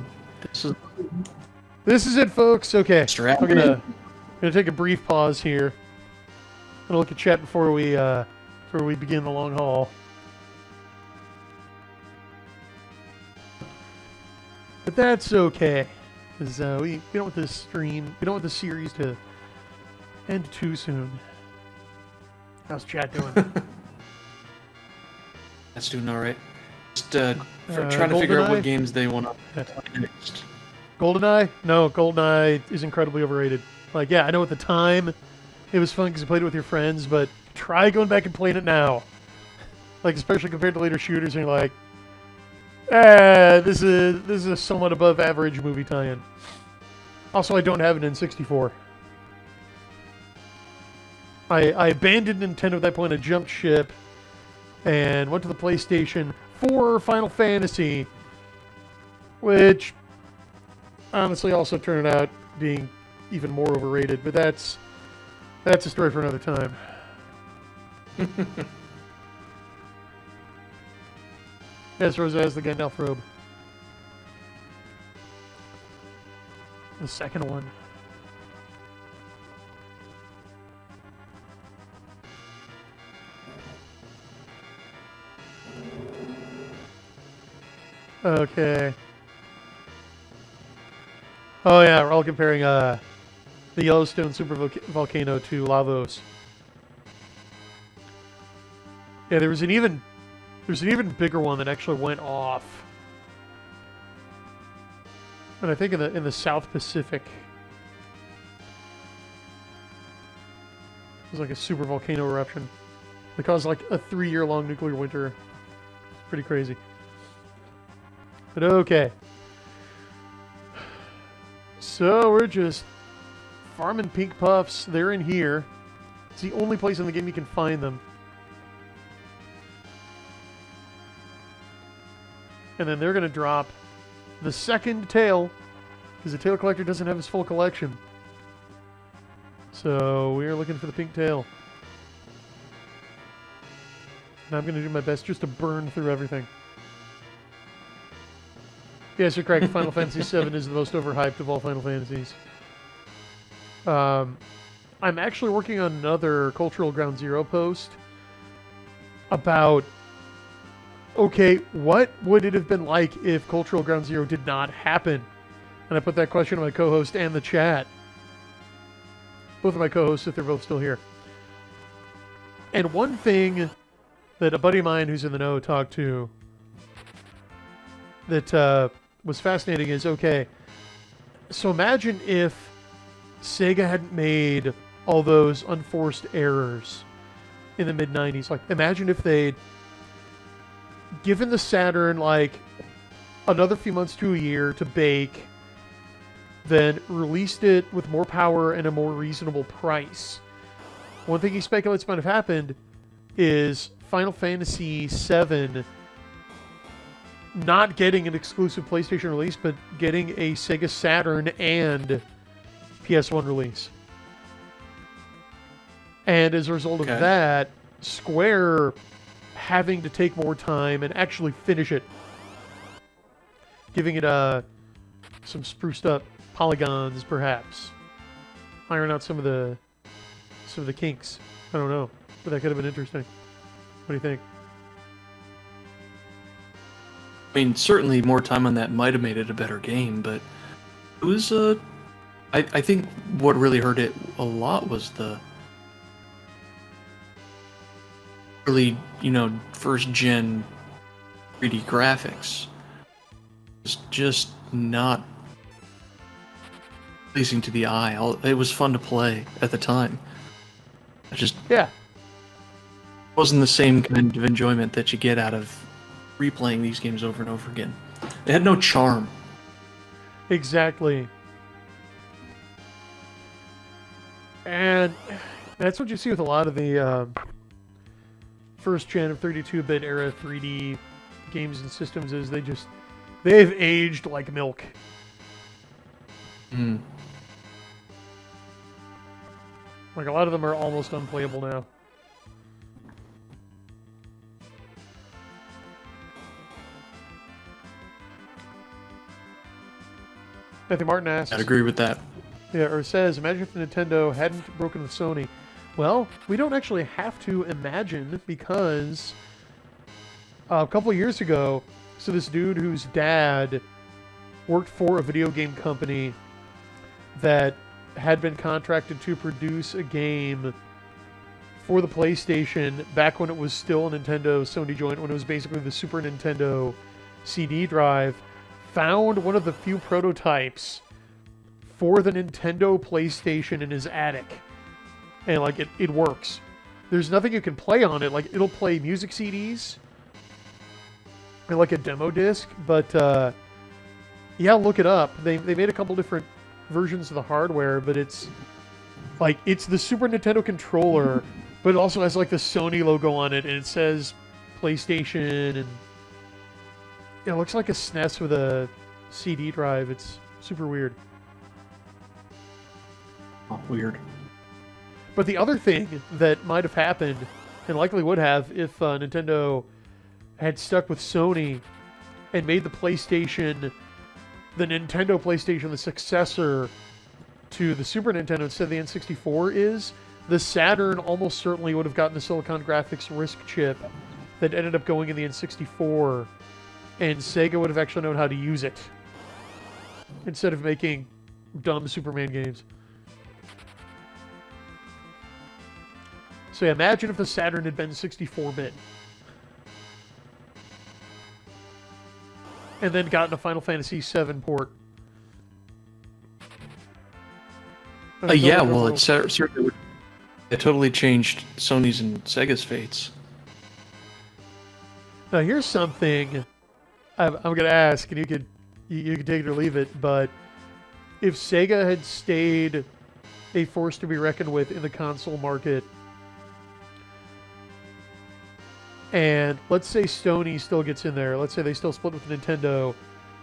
This is it, folks. Okay. Strap I'm in. gonna take a brief pause here. Gonna look at chat before we begin the long haul. But that's okay, because we don't want this stream, we don't want this series to end too soon. How's chat doing? That's doing alright. Just trying to figure out what games they want to play next. GoldenEye? No, GoldenEye is incredibly overrated. Like, yeah, I know at the time it was fun because you played it with your friends, but try going back and playing it now. Like, especially compared to later shooters, and you're like, this is a somewhat above average movie tie-in. Also, I don't have an N64. I abandoned Nintendo at that point. I jumped ship and went to the PlayStation for Final Fantasy, which honestly also turned out being even more overrated. But that's a story for another time. Yes, Rosa has the Gandalf robe. The second one. Okay. Oh yeah, we're all comparing the Yellowstone super volcano to Lavos. Yeah, there's an even bigger one that actually went off. And I think in the South Pacific. It was like a super volcano eruption. It caused like a 3-year-long nuclear winter. It's pretty crazy. But okay. So we're just farming pink puffs. They're in here. It's the only place in the game you can find them. And then they're going to drop the second tail, because the tail collector doesn't have his full collection. So we're looking for the pink tail. And I'm going to do my best just to burn through everything. Yes, you're correct. Final Fantasy VII is the most overhyped of all Final Fantasies. I'm actually working on another Cultural Ground Zero post about, okay, what would it have been like if Cultural Ground Zero did not happen? And I put that question to my co-host and the chat. Both of my co-hosts, if they're both still here. And one thing that a buddy of mine who's in the know talked to that was fascinating is, okay, so imagine if Sega hadn't made all those unforced errors in the mid-90s. Like, imagine if they'd given the Saturn, like, another few months to a year to bake, then released it with more power and a more reasonable price. One thing he speculates might have happened is Final Fantasy VII not getting an exclusive PlayStation release, but getting a Sega Saturn and PS1 release. And as a result of Okay. that, Square having to take more time and actually finish it, giving it some spruced up polygons, perhaps, iron out some of the kinks. I don't know, but that could have been interesting. What do you think? I mean, certainly more time on that might have made it a better game, but it was I think what really hurt it a lot was the early, first gen 3D graphics. It's just not pleasing to the eye. It was fun to play at the time. It just Yeah, wasn't the same kind of enjoyment that you get out of replaying these games over and over again. They had no charm. exactly. And that's what you see with a lot of the first gen of 32-bit era 3D games and systems is they've aged like milk. Mm. Like a lot of them are almost unplayable now. Matthew Martin asks, I'd agree with that. yeah, or says, imagine if Nintendo hadn't broken with Sony. Well, we don't actually have to imagine because a couple of years ago, so this dude whose dad worked for a video game company that had been contracted to produce a game for the PlayStation back when it was still a Nintendo Sony joint, when it was basically the Super Nintendo CD drive, found one of the few prototypes for the Nintendo PlayStation in his attic. And like it works. There's nothing you can play on it. Like it'll play music CDs and like a demo disc, but yeah, look it up. They made a couple different versions of the hardware, but it's the Super Nintendo controller, but it also has like the Sony logo on it, and it says PlayStation, and it looks like a SNES with a CD drive. It's super weird. Oh, weird. But the other thing that might have happened, and likely would have, if Nintendo had stuck with Sony and made the Nintendo PlayStation, the successor to the Super Nintendo instead of the N64, is the Saturn almost certainly would have gotten the Silicon Graphics RISC chip that ended up going in the N64, and Sega would have actually known how to use it instead of making dumb Superman games. So yeah, imagine if the Saturn had been 64-bit. And then gotten a Final Fantasy VII port. Yeah, well, it certainly would. It totally changed Sony's and Sega's fates. Now here's something I'm going to ask, and you can take it or leave it, but if Sega had stayed a force to be reckoned with in the console market, and let's say Sony still gets in there, let's say they still split with Nintendo,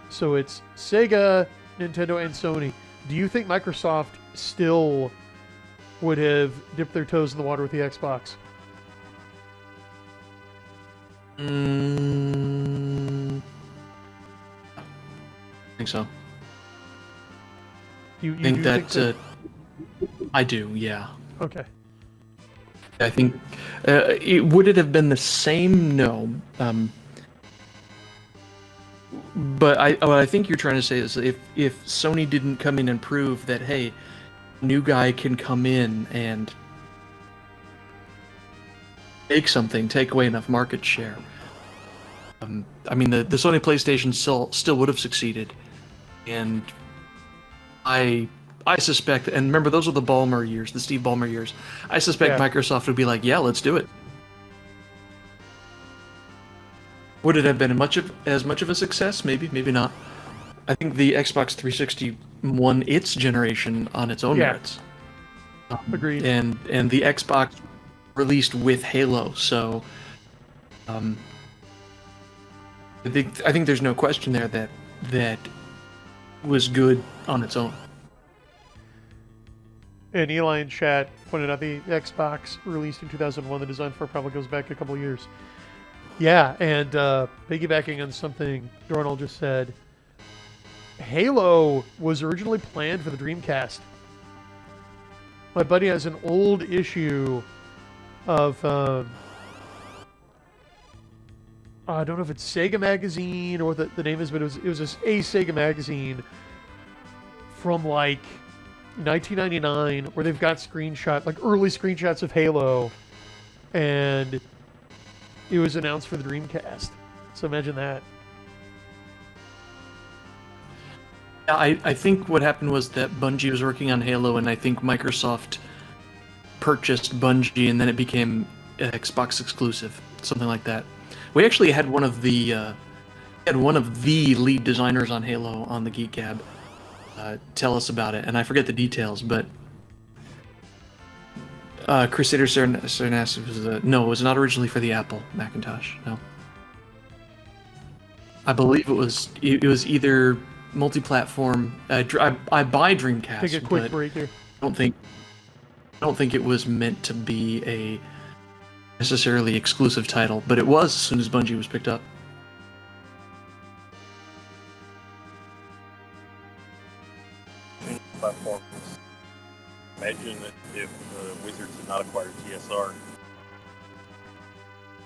so it's Sega, Nintendo, and Sony, do you think Microsoft still would have dipped their toes in the water with the Xbox? I think so. You I think do that so? I do, yeah. Okay. I think would it have been the same? No. But what I think you're trying to say is if Sony didn't come in and prove that, hey, new guy can come in and make something, take away enough market share. I mean, the Sony PlayStation still would have succeeded, and I suspect, and remember, those were the Ballmer years, the Steve Ballmer years. I suspect Microsoft would be like, yeah, let's do it. Would it have been as much of a success? Maybe, maybe not. I think the Xbox 360 won its generation on its own merits. Agreed. And the Xbox released with Halo, so I think there's no question there that was good on its own. And Eli in chat pointed out the Xbox released in 2001. The design for it probably goes back a couple of years. Yeah, and piggybacking on something Dornall just said, Halo was originally planned for the Dreamcast. My buddy has an old issue of, I don't know if it's Sega Magazine or what the name is, but it was a Sega Magazine from like 1999 where they've got early screenshots of Halo, and it was announced for the Dreamcast. So imagine that. I think what happened was that Bungie was working on Halo, and I think Microsoft purchased Bungie, and then it became Xbox exclusive, something like that. We actually had one of the lead designers on Halo on the Geek Gab tell us about it, and I forget the details, but Crusader Cernas was not originally for the Apple Macintosh. No, I believe it was either multi-platform. I buy Dreamcast. Take a quick break here. I don't think it was meant to be a necessarily exclusive title, but it was as soon as Bungie was picked up. Platforms. Imagine if Wizards had not acquired TSR.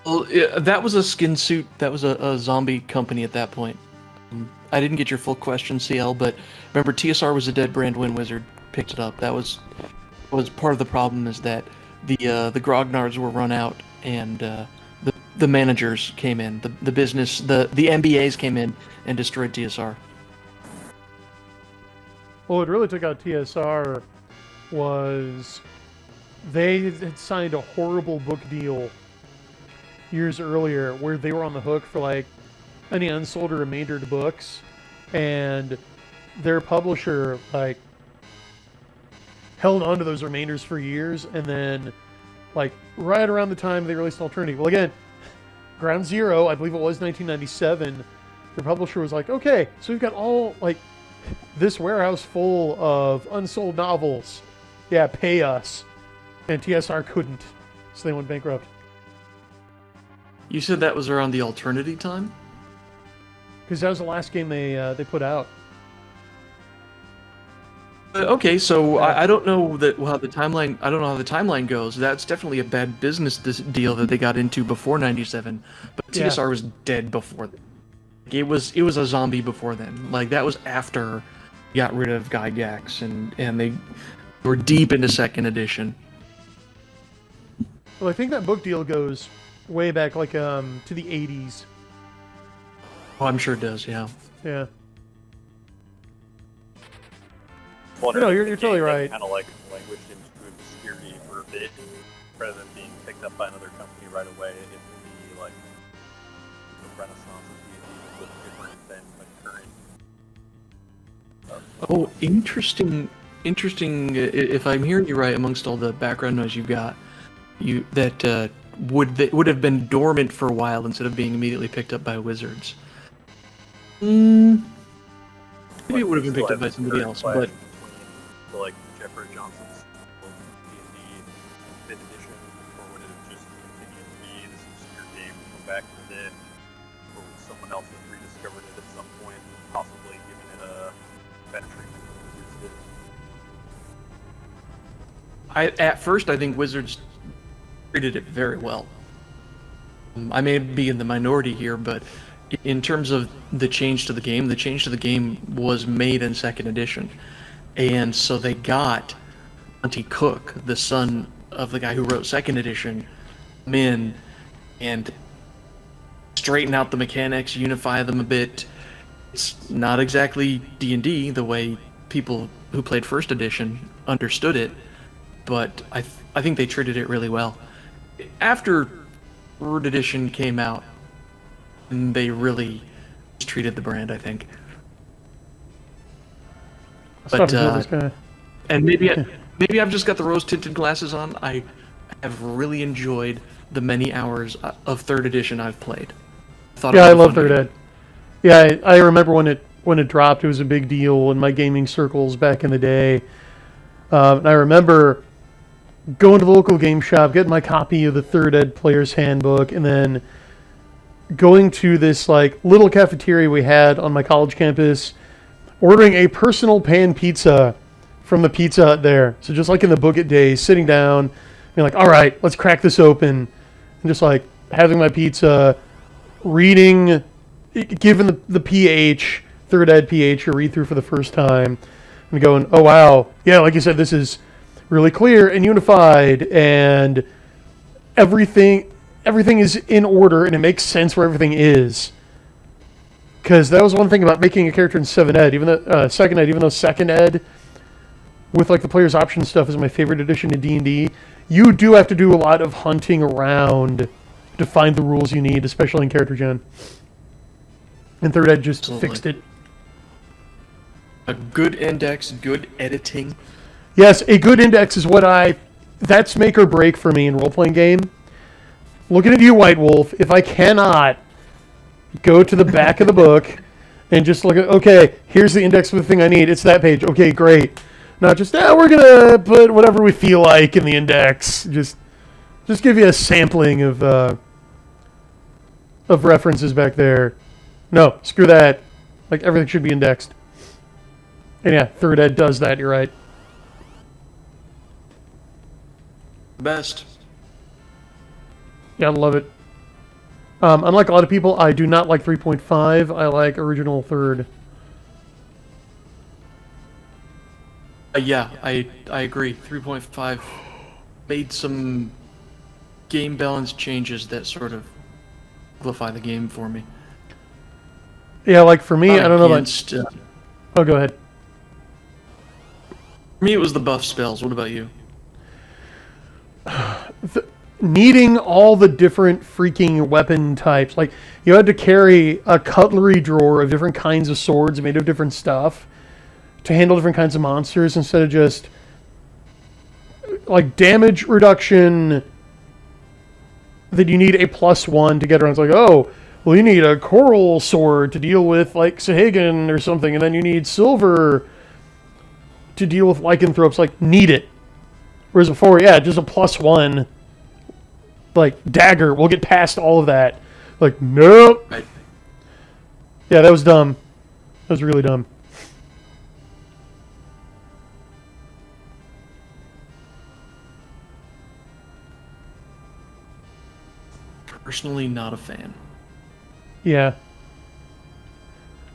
Well, that was a skin suit. That was a zombie company at that point. I didn't get your full question, CL, but remember TSR was a dead brand when Wizard picked it up. That was part of the problem, is that the grognards were run out, and the managers came in, the business, the MBAs came in and destroyed TSR. Well, what really took out TSR was they had signed a horrible book deal years earlier where they were on the hook for like any unsold or remaindered books, and their publisher like held on to those remainders for years, and then like right around the time they released an alternative, well, again, Ground Zero, I believe it was 1997, their publisher was like, okay, so we've got all like this warehouse full of unsold novels, yeah, pay us. And TSR couldn't, so they went bankrupt. You said that was around the Alternity time? Because that was the last game they put out. Okay, so I don't know how the timeline. I don't know how the timeline goes. That's definitely a bad business deal that they got into before '97. But TSR was dead before then. It was a zombie before then. Like that was after you got rid of Gygax and they were deep into second edition. Well, I think that book deal goes way back, like to the '80s. Oh, I'm sure it does. Yeah. Yeah. No, you're totally right. Kind of like languished into obscurity for a bit, rather than being picked up by another company right away. It would be like the Renaissance of D&D was different than the current. Oh, interesting. If I'm hearing you right, amongst all the background noise you've got, that would have been dormant for a while instead of being immediately picked up by Wizards. Maybe it would have been picked up by somebody else, but. Like Jeffrey Johnson's D&D 5th edition, or would it have just continued to be this obscure game from back in the day, or would someone else have rediscovered it at some point, possibly giving it a better treatment than Wizards did? At first, I think Wizards treated it very well. I may be in the minority here, but in terms of the change to the game was made in 2nd edition. And so they got Monty Cook, the son of the guy who wrote 2nd edition, come in and straighten out the mechanics, unify them a bit. It's not exactly D&D the way people who played 1st edition understood it, but I think they treated it really well. After 3rd edition came out, they really treated the brand, I think. But and maybe I've just got the rose-tinted glasses on. I have really enjoyed the many hours of 3rd edition I've played. I love 3rd Ed. Yeah, I remember when it dropped. It was a big deal in my gaming circles back in the day. And I remember going to the local game shop, getting my copy of the Third Ed Player's Handbook, and then going to this like little cafeteria we had on my college campus, ordering a personal pan pizza from the Pizza Hut there. So just like in the Book It days, sitting down, being like, all right, let's crack this open, and just like having my pizza, reading, given the PH, Third Ed PH, a read through for the first time, and going, oh wow, yeah, like you said, this is really clear and unified, and everything is in order, and it makes sense where everything is. Because that was one thing about making a character in 7 Ed, even though Second Ed, Second Ed with like the player's option stuff is my favorite addition to D&D. You do have to do a lot of hunting around to find the rules you need, especially in character gen. And Third Ed just fixed it. A good index, good editing. Yes, a good index is that's make or break for me in role-playing game. Looking at you, White Wolf, if I cannot go to the back of the book and just look at, okay, here's the index for the thing I need, it's that page, okay, great. Not just, we're going to put whatever we feel like in the index. Just give you a sampling of references back there. No, screw that. Like, everything should be indexed. And yeah, Third Ed does that, you're right. Best. Yeah, I love it. Unlike a lot of people, I do not like 3.5. I like original Third. Yeah, I agree. 3.5 made some game balance changes that sort of simplify the game for me. Yeah, like for me, I don't know about... Oh, go ahead. For me, it was the buff spells. What about you? Needing all the different freaking weapon types. Like, you had to carry a cutlery drawer of different kinds of swords made of different stuff to handle different kinds of monsters instead of just like damage reduction that you need a +1 to get around. It's like, oh, well, you need a coral sword to deal with like Sahagin or something, and then you need silver to deal with lycanthropes. Like, need it. Whereas before, yeah, just a +1 like dagger, we'll get past all of that. Like, nope. Right. Yeah, that was dumb. That was really dumb. Personally, not a fan. Yeah.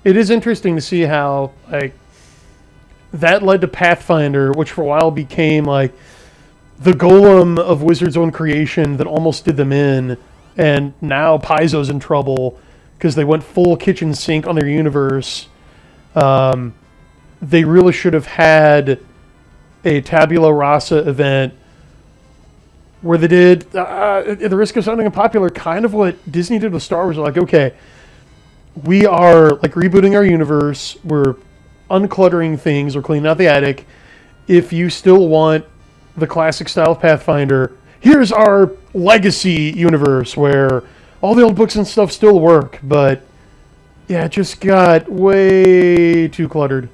It is interesting to see how, like, that led to Pathfinder, which for a while became, like, the golem of Wizard's own creation that almost did them in, and now Paizo's in trouble because they went full kitchen sink on their universe. They really should have had a Tabula Rasa event where they did, at the risk of sounding unpopular, kind of what Disney did with Star Wars. They're like, okay, we are like rebooting our universe, we're uncluttering things, we're cleaning out the attic. If you still want the classic style of Pathfinder, here's our legacy universe where all the old books and stuff still work, but yeah, it just got way too cluttered.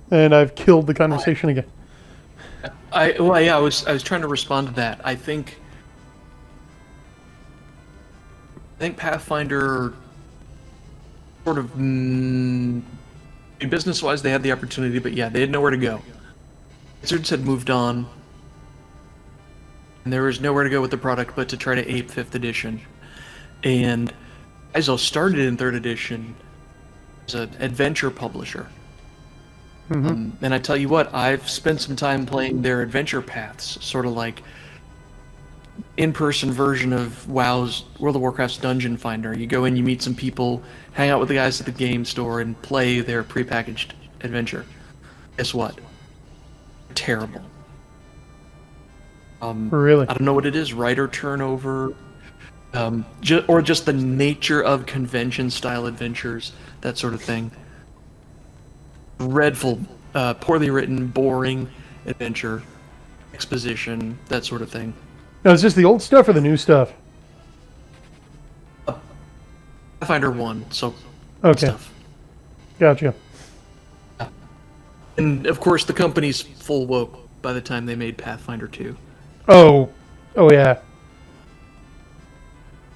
And I've killed the conversation again. I was trying to respond to that. I think Pathfinder sort of business-wise they had the opportunity, but yeah, they had nowhere to go. Wizards had moved on, and there was nowhere to go with the product but to try to ape 5th edition. And Paizo started in 3rd edition as an adventure publisher. Mm-hmm. And I tell you what, I've spent some time playing their adventure paths, sort of like in-person version of WoW's World of Warcraft's Dungeon Finder. You go in, you meet some people, hang out with the guys at the game store, and play their prepackaged adventure. Guess what? Terrible. Really? I don't know what it is, writer turnover, or just the nature of convention-style adventures, that sort of thing. Dreadful, poorly written, boring adventure, exposition, that sort of thing. Now, is this the old stuff or the new stuff? Pathfinder 1, so Okay, stuff. gotcha. And of course, the company's full woke by the time they made Pathfinder 2. Oh yeah.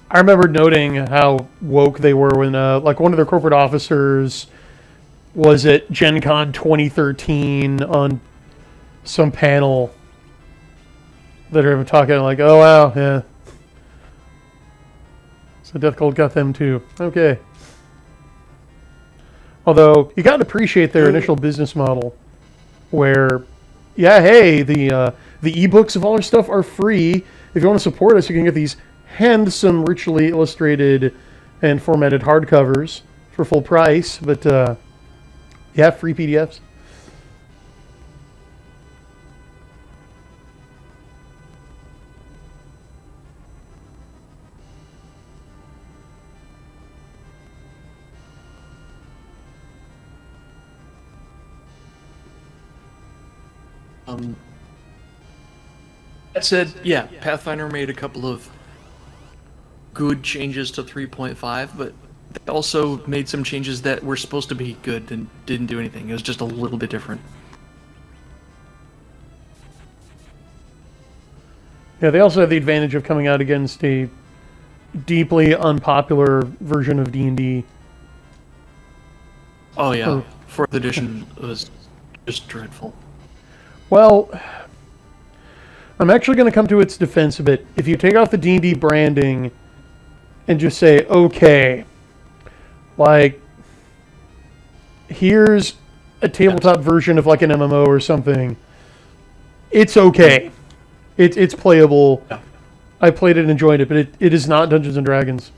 I remember noting how woke they were when, like, one of their corporate officers was at Gen Con 2013 on some panel that are talking like, oh wow, yeah. So Death Cult got them too. Okay. Although, you gotta appreciate their initial business model, where, yeah, hey, the ebooks of all our stuff are free. If you want to support us, you can get these handsome, richly illustrated and formatted hardcovers for full price. But, yeah, free PDFs. That said, yeah, Pathfinder made a couple of good changes to 3.5, but they also made some changes that were supposed to be good and didn't do anything. It was just a little bit different. Yeah, they also have the advantage of coming out against a deeply unpopular version of D&D. Oh yeah, 4th edition was just dreadful. Well, I'm actually going to come to its defense a bit. If you take off the D&D branding and just say, okay, like, here's a tabletop version of like an MMO or something, it's okay. It's playable. Yeah. I played it and enjoyed it, but it is not Dungeons & Dragons.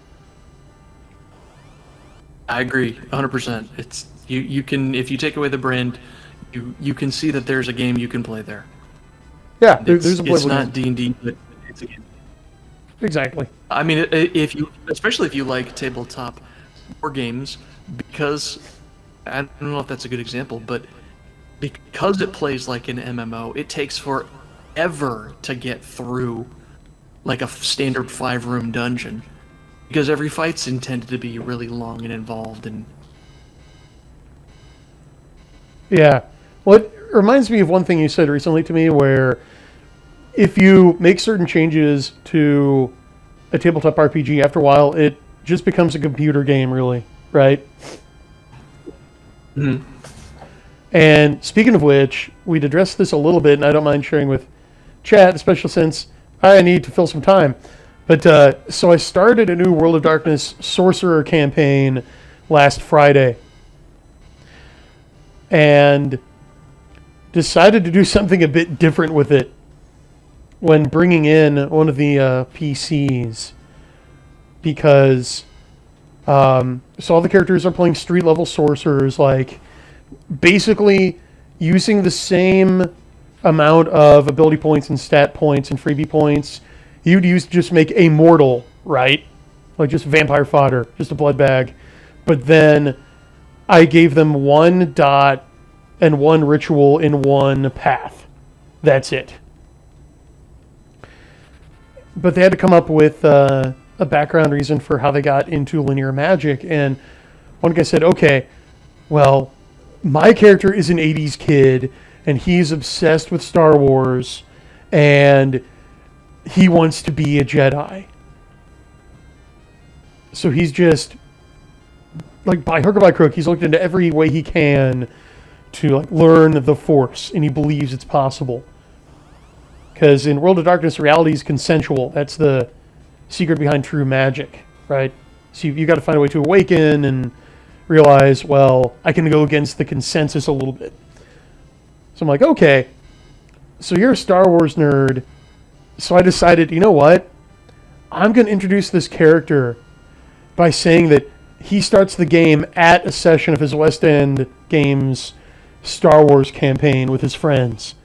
I agree, 100%. It's you can, if you take away the brand, you can see that there's a game you can play there. Yeah, there's a playable It's not game. D&D, but it's a game. Exactly. I mean, especially if you like tabletop war games, because I don't know if that's a good example, but because it plays like an MMO, it takes forever to get through like a standard 5-room dungeon, because every fight's intended to be really long and involved. And Yeah. Well, it reminds me of one thing you said recently to me, where if you make certain changes to a tabletop RPG, after a while, it just becomes a computer game, really, right? Mhm. And speaking of which, we'd addressed this a little bit, and I don't mind sharing with chat, especially since I need to fill some time. But so I started a new World of Darkness Sorcerer campaign last Friday, and decided to do something a bit different with it when bringing in one of the PCs, because so all the characters are playing street level sorcerers, like basically using the same amount of ability points and stat points and freebie points you'd use to just make a mortal, right? Like just vampire fodder, just a blood bag. But then I gave them one dot and one ritual in one path. That's it. But they had to come up with a background reason for how they got into linear magic. And one guy said, okay, well, my character is an 80s kid, and he's obsessed with Star Wars, and he wants to be a Jedi. So he's just, like, by hook or by crook, he's looked into every way he can to, like, learn the Force, and he believes it's possible. Because in World of Darkness, reality is consensual. That's the secret behind true magic, right? So you got to find a way to awaken and realize, well, I can go against the consensus a little bit. So I'm like, okay, so you're a Star Wars nerd. So I decided, you know what? I'm going to introduce this character by saying that he starts the game at a session of his West End Games Star Wars campaign with his friends.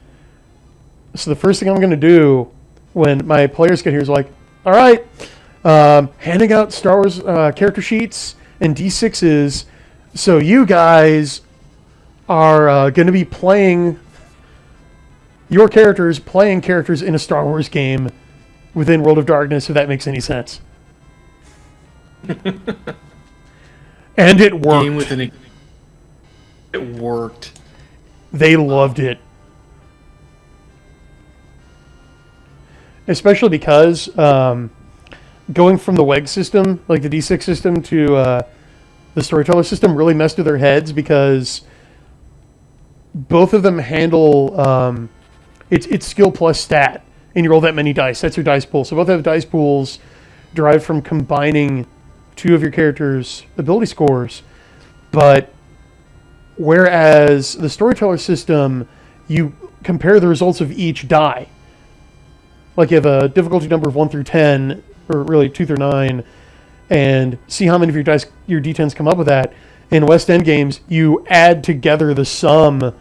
So the first thing I'm going to do when my players get here is like, all right, handing out Star Wars character sheets and D6s. So you guys are going to be playing your characters, playing characters in a Star Wars game within World of Darkness, if that makes any sense. And it worked. Game with it worked. They loved it. Especially because going from the WEG system, like the D6 system, to the Storyteller system really messed with their heads because both of them handle it's skill plus stat, and you roll that many dice. That's your dice pool. So both have dice pools derived from combining two of your characters' ability scores. But whereas the Storyteller system, you compare the results of each die. Like you have a difficulty number of 1 through 10, or really 2 through 9, and see how many of your D10s come up with that. In West End games, you add together the sum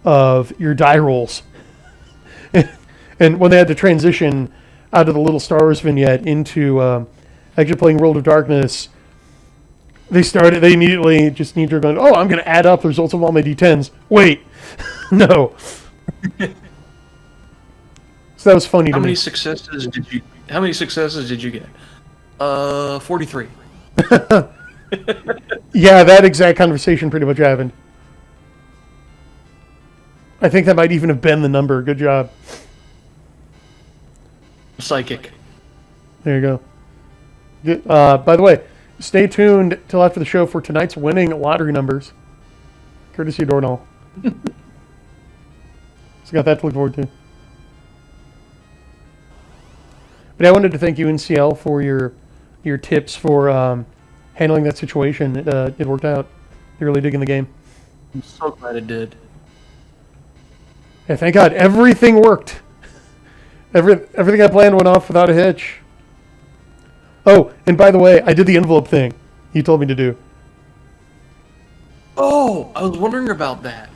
of your die rolls. And when they had to transition out of the Little Star Wars vignette into actually playing World of Darkness, they immediately just need to go, I'm going to add up the results of all my D10s. Wait, no. So that was funny to me. How many successes did you get? 43. Yeah, that exact conversation pretty much happened. I think that might even have been the number. Good job. Psychic. There you go. By the way, stay tuned till after the show for tonight's winning lottery numbers. Courtesy of Dornall. So got that to look forward to. But I wanted to thank you, NCL, for your tips for handling that situation. It worked out. You're really digging the game. I'm so glad it did. Yeah, thank God. Everything worked. Everything I planned went off without a hitch. Oh, and by the way, I did the envelope thing you told me to do. Oh, I was wondering about that.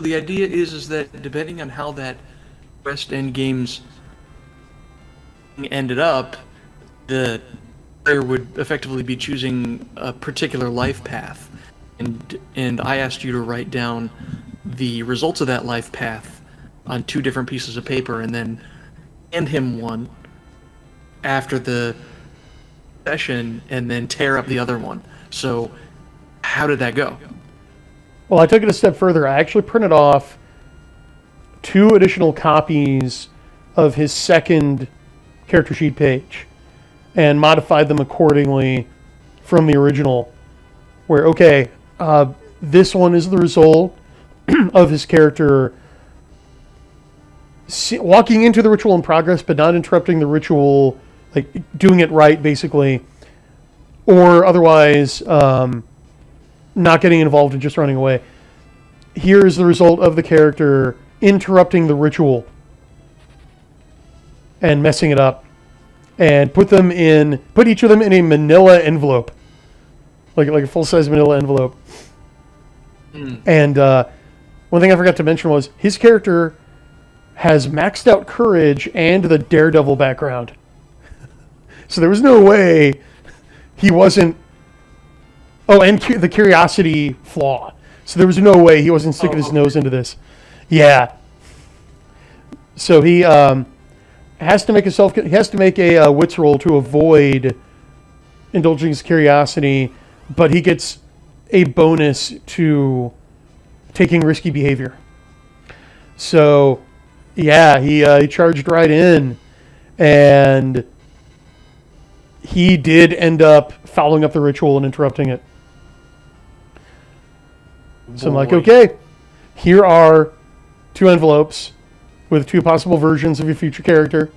The idea is that depending on how that West End Games ended up, the player would effectively be choosing a particular life path. And I asked you to write down the results of that life path on 2 different pieces of paper and then hand him one after the session and then tear up the other one. So how did that go? Well, I took it a step further. I actually printed off 2 additional copies of his second character sheet page and modified them accordingly from the original, where, okay, this one is the result of his character walking into the ritual in progress, but not interrupting the ritual, like doing it right, basically, or otherwise not getting involved and just running away. Here's the result of the character interrupting the ritual and messing it up, and put each of them in a manila envelope, like a full-size manila envelope. And one thing I forgot to mention was his character has maxed out courage and the daredevil background. So there was no way he wasn't... Oh, and the curiosity flaw. So there was no way he wasn't sticking his nose into this. Yeah. So he has to make a wits roll to avoid indulging his curiosity, but he gets a bonus to taking risky behavior. So, yeah, he charged right in, and he did end up following up the ritual and interrupting it. So I'm like, okay, here are 2 envelopes with 2 possible versions of your future character.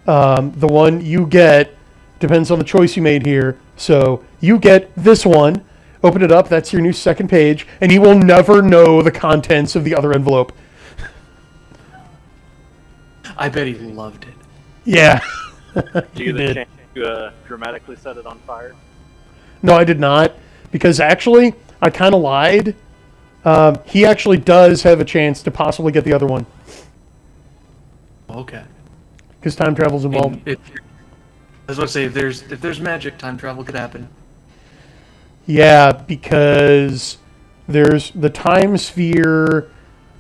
The one you get depends on the choice you made here. So you get this one, open it up, that's your new second page, and you will never know the contents of the other envelope. I bet he loved it. Yeah. Do you get the chance to dramatically set it on fire? No, I did not, because actually, I kind of lied. He actually does have a chance to possibly get the other one. Okay. Because time travel's involved. I was going to say, if there's magic, time travel could happen. Yeah, because there's the time sphere,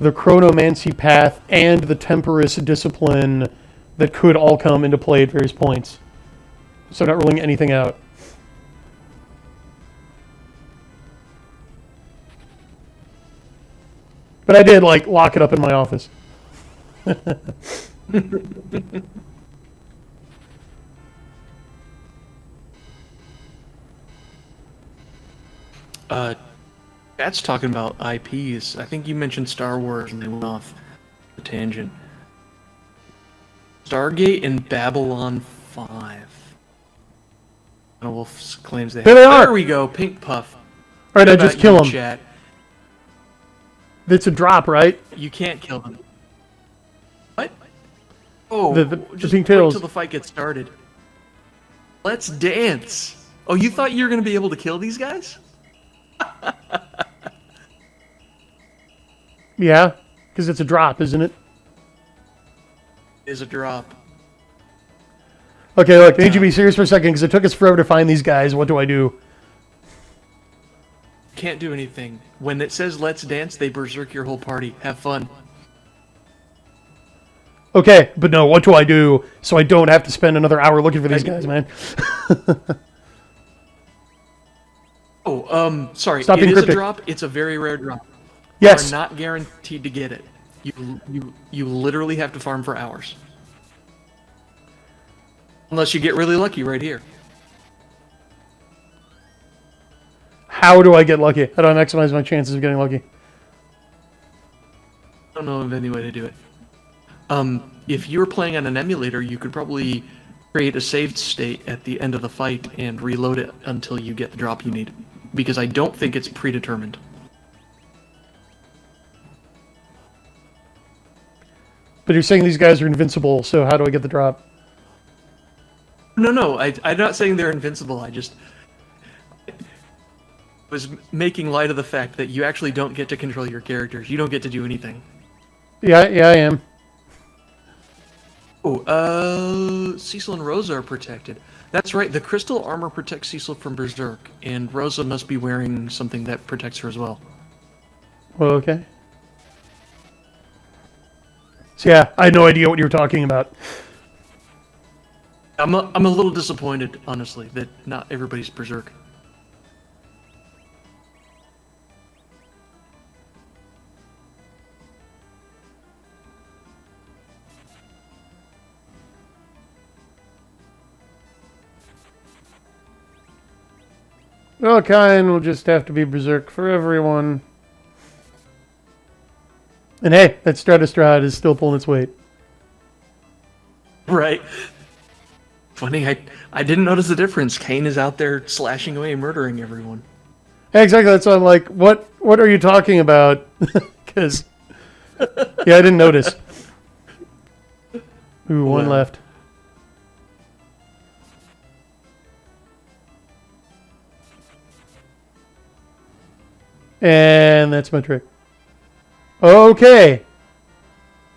the chronomancy path, and the temporous discipline that could all come into play at various points. So not ruling anything out. But I did, like, lock it up in my office. That's talking about IPs. I think you mentioned Star Wars and they went off the tangent. Stargate and Babylon 5. Wolf's claims they There they are! There we go, Pink Puff. Alright, I just kill him. Chat. It's a drop, right? You can't kill them. What? Oh, The just pink wait tails. till the fight gets started. Let's dance. Oh, you thought you were going to be able to kill these guys? Yeah, because it's a drop, isn't it? Is a drop. Okay, look, I need you to be serious for a second, because it took us forever to find these guys. What do I do? Can't do anything. When it says let's dance, they berserk your whole party. Have fun. Okay, but no, what do I do so I don't have to spend another hour looking for these guys, man? Oh, sorry. Stop It being is cryptic. a drop. It's a very rare drop. Yes. You are not guaranteed to get it. You literally have to farm for hours. Unless you get really lucky right here. How do I get lucky? How do I maximize my chances of getting lucky? I don't know of any way to do it. If you were playing on an emulator, you could probably create a saved state at the end of the fight and reload it until you get the drop you need. Because I don't think it's predetermined. But you're saying these guys are invincible, so how do I get the drop? No, I'm not saying they're invincible. I just was making light of the fact that you actually don't get to control your characters. You don't get to do anything. Yeah, I am. Oh, Cecil and Rosa are protected. That's right, the crystal armor protects Cecil from Berserk, and Rosa must be wearing something that protects her as well. Well, okay. So yeah, I had no idea what you were talking about. I'm a little disappointed, honestly, that not everybody's Berserk. Well, Kyan will just have to be Berserk for everyone. And hey, that Stratastrad is still pulling its weight. Right. Funny, I didn't notice the difference. Kane is out there slashing away and murdering everyone. Exactly, that's why I'm like, what are you talking about? Because, yeah, I didn't notice. Ooh, one Well. left. And that's my trick. Okay.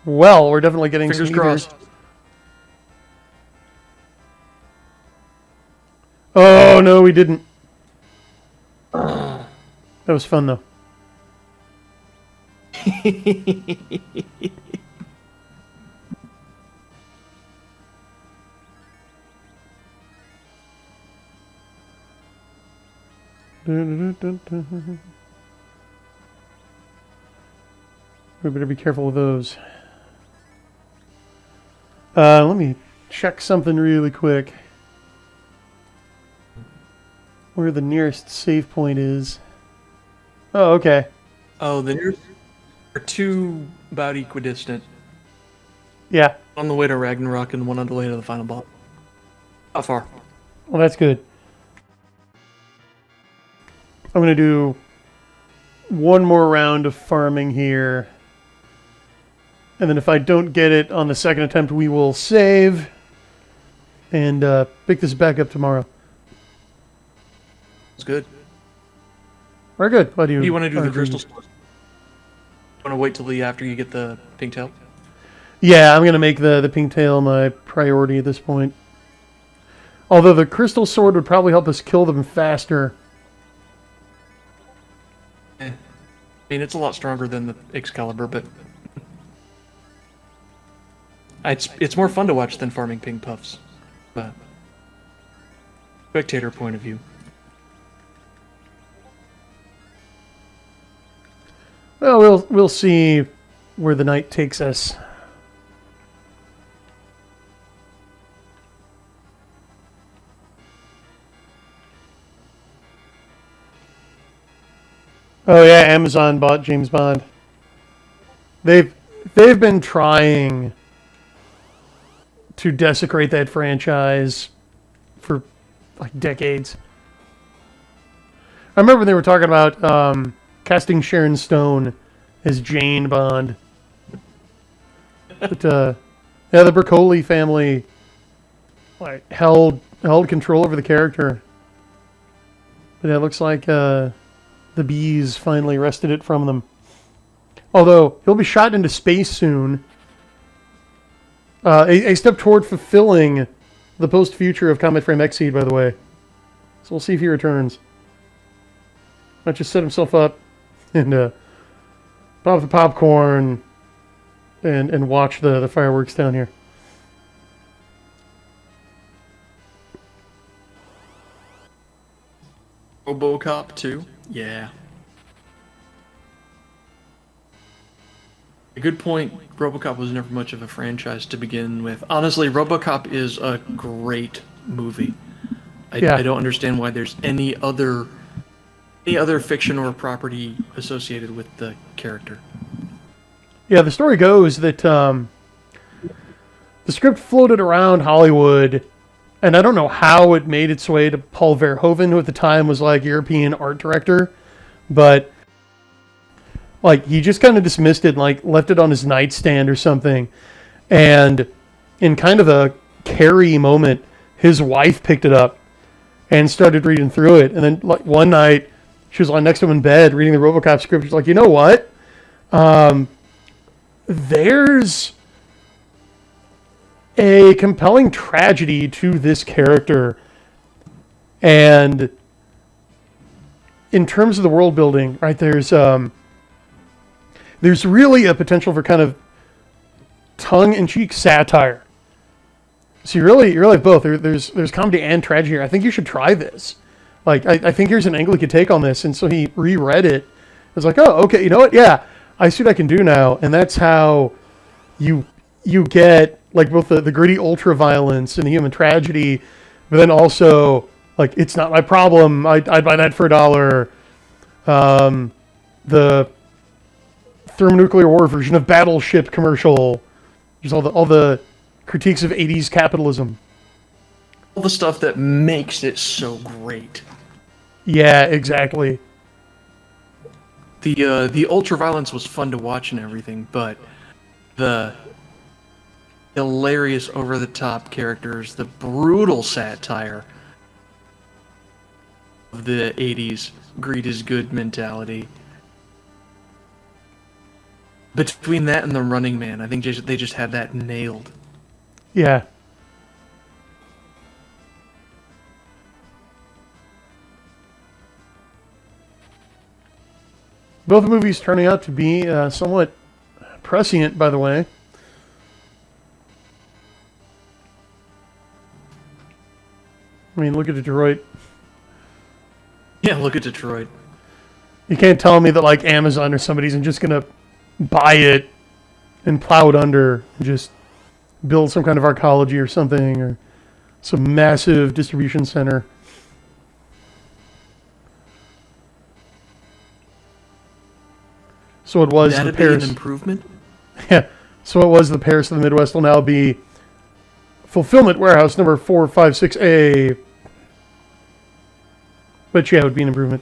Well, we're definitely getting Fingers some eaters. crossed. Oh, no, we didn't. That was fun, though. We better be careful with those. Let me check something really quick. Where the nearest save point is. Oh, okay. Oh, the nearest are two about equidistant. Yeah. On the way to Ragnarok and one on the way to the final boss. How far? Well, that's good. I'm going to do one more round of farming here. And then if I don't get it on the second attempt, we will save and pick this back up tomorrow. It's good. Very good. Why do Do you, you want to do the agree? crystal stores? Want to wait till after you get the pink tail? Yeah, I'm going to make the pink tail my priority at this point. Although the crystal sword would probably help us kill them faster. I mean, it's a lot stronger than the Excalibur, but it's more fun to watch than farming pink puffs. But spectator point of view. Well, we'll see where the night takes us. Oh yeah, Amazon bought James Bond. They've been trying to desecrate that franchise for like decades. I remember they were talking about casting Sharon Stone as Jane Bond. But yeah, the Bercoli family like held control over the character. But it looks like the bees finally wrested it from them. Although he'll be shot into space soon. A step toward fulfilling the post-future of Comet Frame Exceed, by the way. So we'll see if he returns. Might just set himself up and pop the popcorn and watch the fireworks down here. RoboCop 2? Yeah. A good point. RoboCop was never much of a franchise to begin with. Honestly, RoboCop is a great movie. I don't understand why there's any other fiction or property associated with the character. Yeah, the story goes that the script floated around Hollywood, and I don't know how it made its way to Paul Verhoeven, who at the time was like European art director, but like he just kind of dismissed it and like left it on his nightstand or something. And in kind of a Carrie moment, his wife picked it up and started reading through it. And then like one night, she was lying next to him in bed reading the RoboCop script. She's like, you know what? There's a compelling tragedy to this character. And in terms of the world building, right, there's really a potential for kind of tongue-in-cheek satire. So you really have both. There's comedy and tragedy here. I think you should try this. Like, I think here's an angle he could take on this. And so he reread it. I was like, oh, okay, you know what? Yeah, I see what I can do now. And that's how you get, like, both the gritty ultra-violence and the human tragedy, but then also, like, it's not my problem. I'd buy that for $1. The thermonuclear war version of Battleship commercial. Just all the critiques of 80s capitalism. All the stuff that makes it so great. Yeah, exactly. The ultra-violence was fun to watch and everything, but the hilarious over-the-top characters, the brutal satire of the 80s greed is good mentality. Between that and The Running Man, I think they just had that nailed. Yeah. Both movies turning out to be somewhat prescient, by the way. I mean, look at Detroit. Yeah, look at Detroit. You can't tell me that, like, Amazon or somebody isn't just going to buy it and plow it under and just build some kind of arcology or something, or some massive distribution center. So it was That'd the Paris. be an improvement? Yeah. So it was the Paris of the Midwest will now be fulfillment warehouse number 456A. But yeah, it would be an improvement.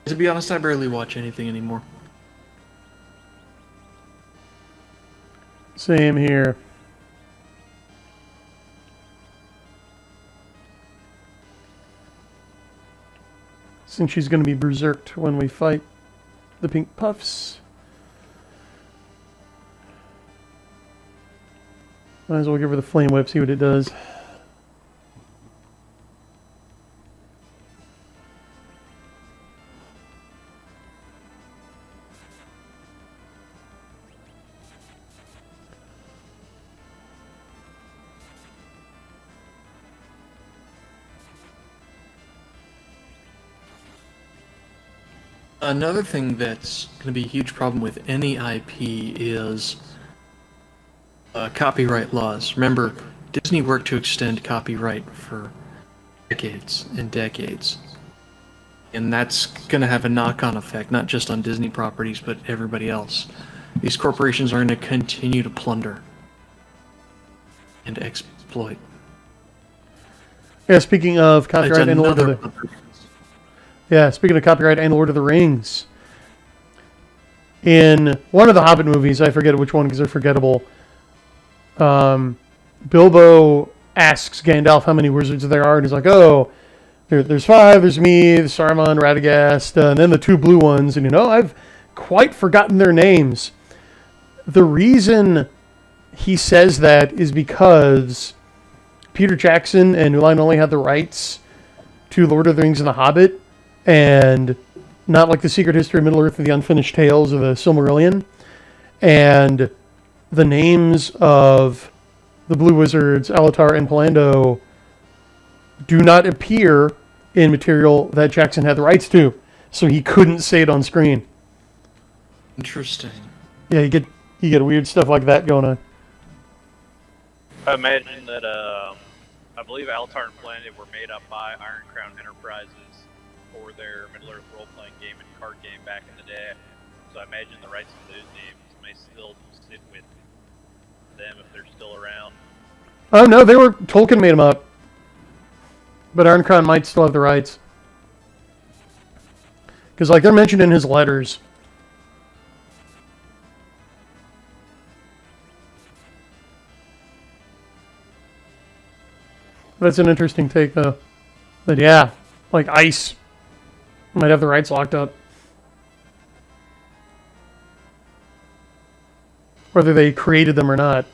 To be honest, I barely watch anything anymore. Same here. Since she's going to be berserked when we fight the pink puffs. Might as well give her the flame whip, see what it does. Another thing that's going to be a huge problem with any IP is copyright laws. Remember, Disney worked to extend copyright for decades and decades. And that's going to have a knock-on effect, not just on Disney properties, but everybody else. These corporations are going to continue to plunder and exploit. Yeah, speaking of copyright and Lord of the... Yeah, speaking of copyright and Lord of the Rings, in one of the Hobbit movies, I forget which one because they're forgettable, Bilbo asks Gandalf how many wizards there are, and he's like, oh, there's 5, there's me, Saruman, Radagast, and then the 2 blue ones, and I've quite forgotten their names. The reason he says that is because Peter Jackson and New Line only had the rights to Lord of the Rings and the Hobbit, and not like the Secret History of Middle-earth or the Unfinished Tales of the Silmarillion. And the names of the Blue Wizards, Alatar and Palando, do not appear in material that Jackson had the rights to, so he couldn't say it on screen. Interesting. Yeah, you get weird stuff like that going on. I imagine that I believe Altar and Planet were made up by Iron Crown Enterprises for their Middle-earth role-playing game and card game back in the day. So I imagine the rights to those names may still sit with them if they're still around. Oh no, Tolkien made them up. But Iron Crown might still have the rights. Because they're mentioned in his letters. That's an interesting take, though. But yeah, Ice might have the rights locked up. Whether they created them or not.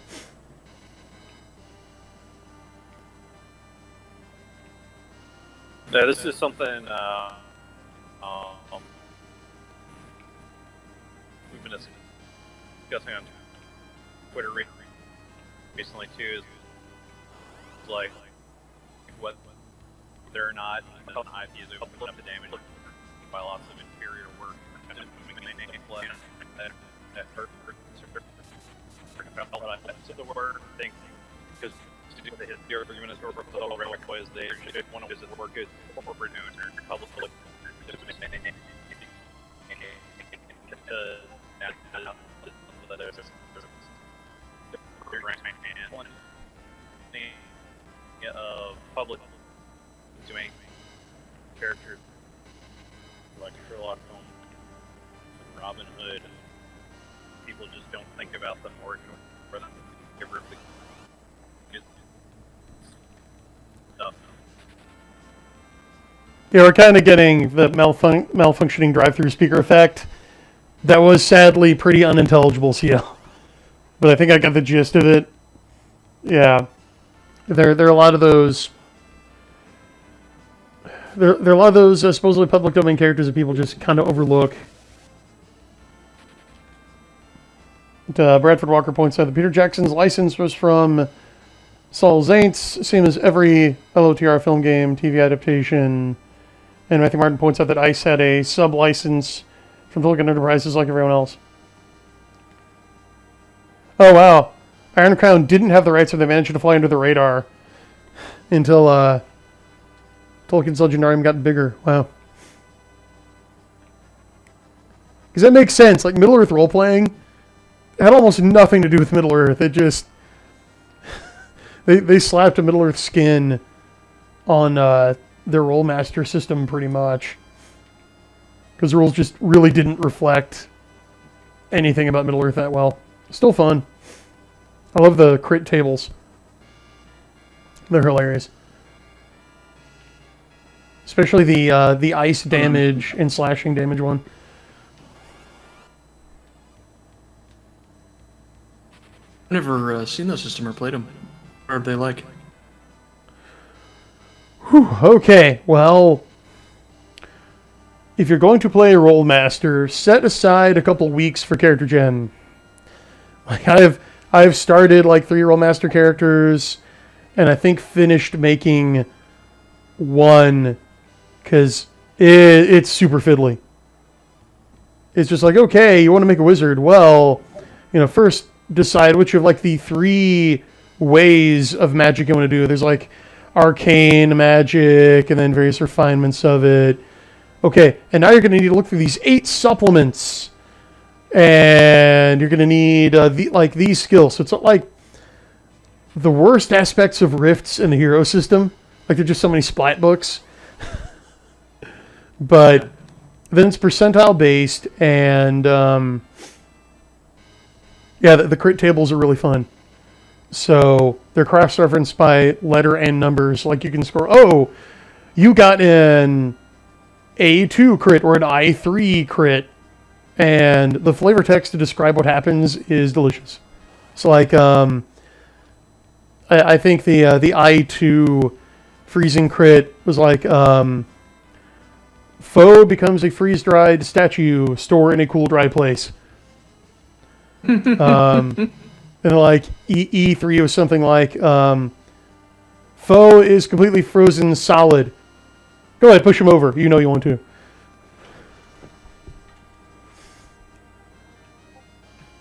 Yeah, this is something we've been discussing on Twitter recently too. Is whether or not the IP is open up to damage by lots of inferior work. So the word thing, because to do the history argument is was they should want to visit work as corporate owner, public. Public doing characters like Sherlock Holmes and Robin Hood, people just don't think about them or ignore them. Yeah, we're kind of getting the malfunctioning drive-through speaker effect. That was sadly pretty unintelligible, CL. But I think I got the gist of it. Yeah. There are a lot of those... There are a lot of those supposedly public domain characters that people just kind of overlook. Bradford Walker points out that Peter Jackson's license was from Saul Zaentz, same as every LOTR film game, TV adaptation. And Matthew Martin points out that ICE had a sub-license from Tolkien Enterprises like everyone else. Oh, wow. Iron Crown didn't have the rights, so they managed to fly under the radar until Tolkien's Legendarium got bigger. Wow. Because that makes sense. Middle-earth role-playing had almost nothing to do with Middle-earth. It just... they slapped a Middle-earth skin on their Rolemaster system, pretty much. Because the rules just really didn't reflect anything about Middle-earth that well. Still fun. I love the crit tables. They're hilarious. Especially the ice damage and slashing damage one. I've never seen those system or played them. What are they like? Whew, okay, well, if you're going to play a Rolemaster, set aside a couple weeks for character gen. I've started 3 Rolemaster characters, and I think finished making 1 because it's super fiddly. It's just like, okay, you want to make a wizard. Well, first decide which of like the 3 ways of magic you want to do. There's like arcane magic and then various refinements of it. Okay, and now you're going to need to look through these 8 supplements. And you're going to need these skills. So it's like the worst aspects of rifts in the hero system. Like, there's just so many splat books. But then it's percentile based, and the crit tables are really fun. So they're cross-referenced by letter and numbers. Like, you can score, you got an A2 crit or an I3 crit, and the flavor text to describe what happens is delicious. So, like, I think the I2 freezing crit was like, foe becomes a freeze-dried statue, store in a cool, dry place. And like E3 was something like, foe is completely frozen solid. Go ahead, push him over. You know you want to.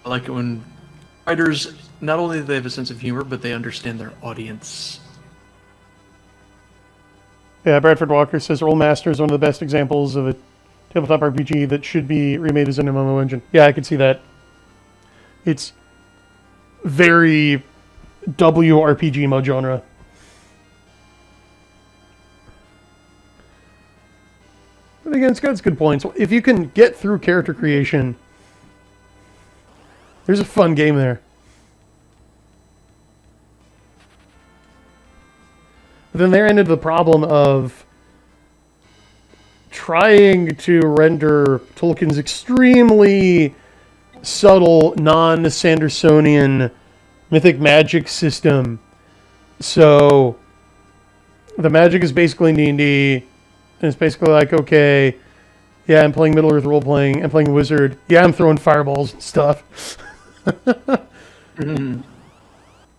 I like it when writers, not only do they have a sense of humor, but they understand their audience. Yeah, Bradford Walker says Rollmaster is one of the best examples of a tabletop RPG that should be remade as an MMO engine. Yeah, I can see that. It's very WRPG mode genre. But again, it's got good points. If you can get through character creation, there's a fun game there. But then there ended the problem of trying to render Tolkien's extremely subtle, non-Sandersonian mythic magic system. So the magic is basically D&D, and it's basically like, okay, yeah, I'm playing Middle-earth role-playing, I'm playing Wizard, yeah, I'm throwing fireballs and stuff. Mm-hmm.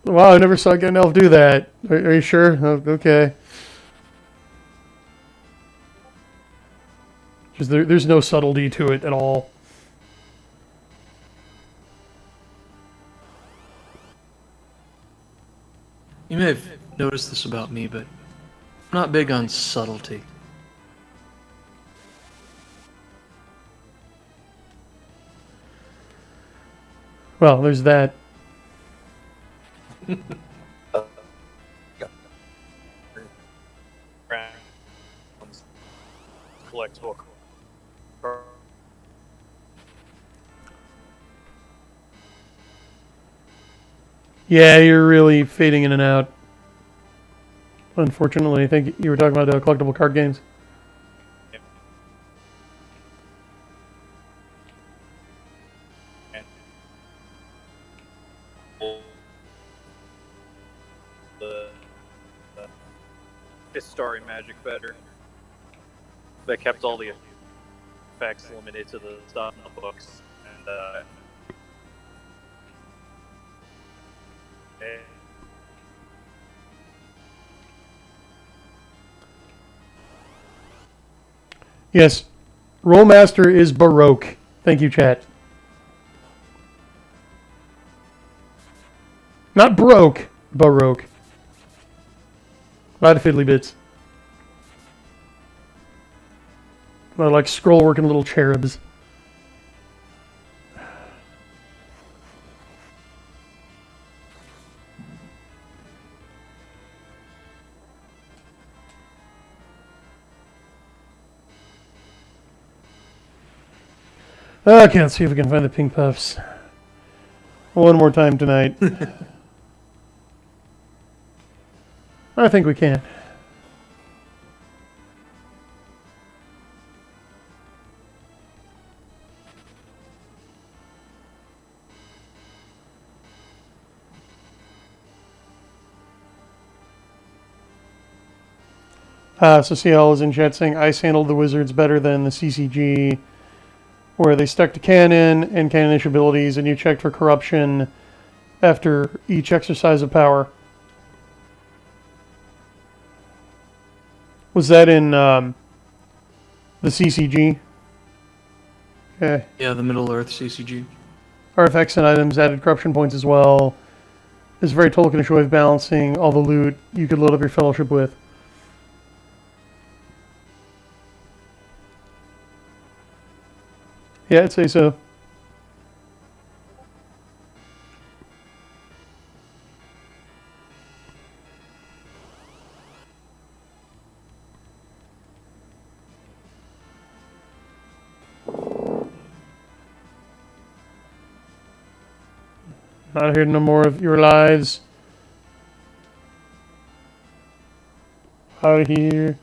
Wow, I never saw Gandalf do that. Are you sure? Oh, okay. Just there's no subtlety to it at all. You may have noticed this about me, but I'm not big on subtlety. Well, there's that. Collectible. Yeah, you're really fading in and out. Unfortunately, I think you were talking about collectible card games. Yep. The Fifth-Starry Magic better. They kept all the effects limited to the stuff in the books, and Yes, Rollmaster is Baroque. Thank you, chat. Not broke, Baroque. A lot of fiddly bits. A lot of, like, scroll working little cherubs. Okay, let's see if we can find the pink puffs. One more time tonight. I think we can. So CL is in chat saying, Ice handled the wizards better than the CCG, where they stuck to canon and canonish abilities, and you checked for corruption after each exercise of power. Was that in the CCG? Yeah. Yeah, the Middle Earth CCG. Artifacts and items added corruption points as well. It's very Tolkien-ish way of balancing all the loot you could load up your fellowship with. Yeah, I'd say so. Not here no more of your lives. Out of here.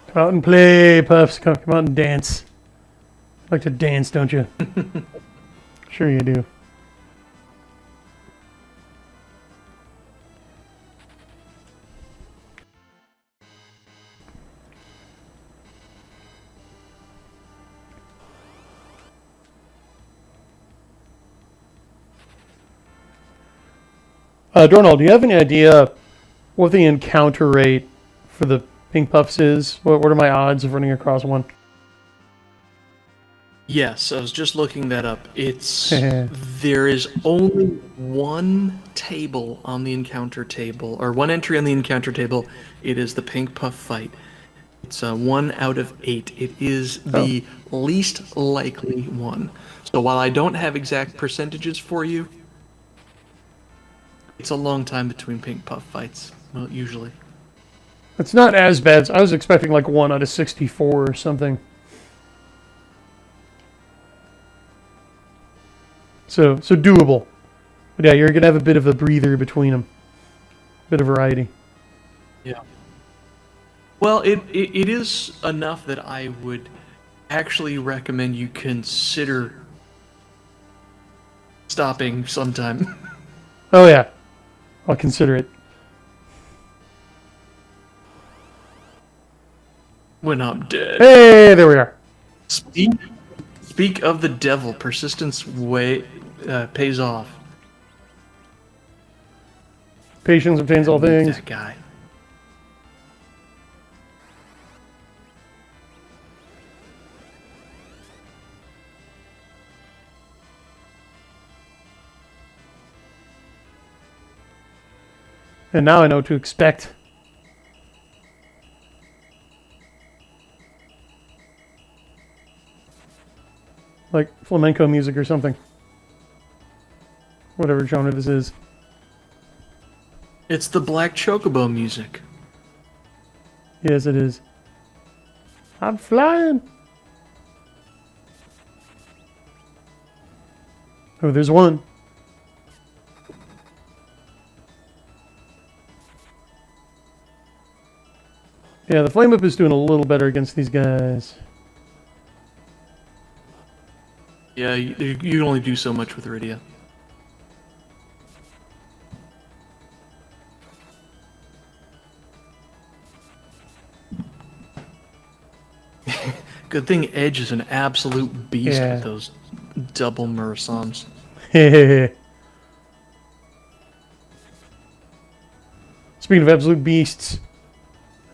Come out and play, Puffs. Come out and dance. Like to dance, don't you? Sure you do. Dornall, do you have any idea what the encounter rate for the pink puffs is? What are my odds of running across one? Yes, I was just looking that up. It's there is only one table on the encounter table, or one entry on the encounter table. It is the pink puff fight. It's 1 out of 8. It is the least likely one. So while I don't have exact percentages for you, it's a long time between pink puff fights. Well, usually. It's not as bad. I was expecting like 1 out of 64 or something. So doable. But yeah, you're going to have a bit of a breather between them. Bit of variety. Yeah. Well, it is enough that I would actually recommend you consider stopping sometime. Oh yeah. I'll consider it. When I'm dead. Hey, there we are. Speak of the devil. Persistence pays off. Patience obtains all things. That guy. And now I know what to expect. Like flamenco music or something. Whatever genre this is. It's the Black Chocobo music. Yes, it is. I'm flying. Oh, there's one. Yeah, the flame whip is doing a little better against these guys. Yeah, you can only do so much with Rydia. Good thing Edge is an absolute beast with those double Murasans. Speaking of absolute beasts.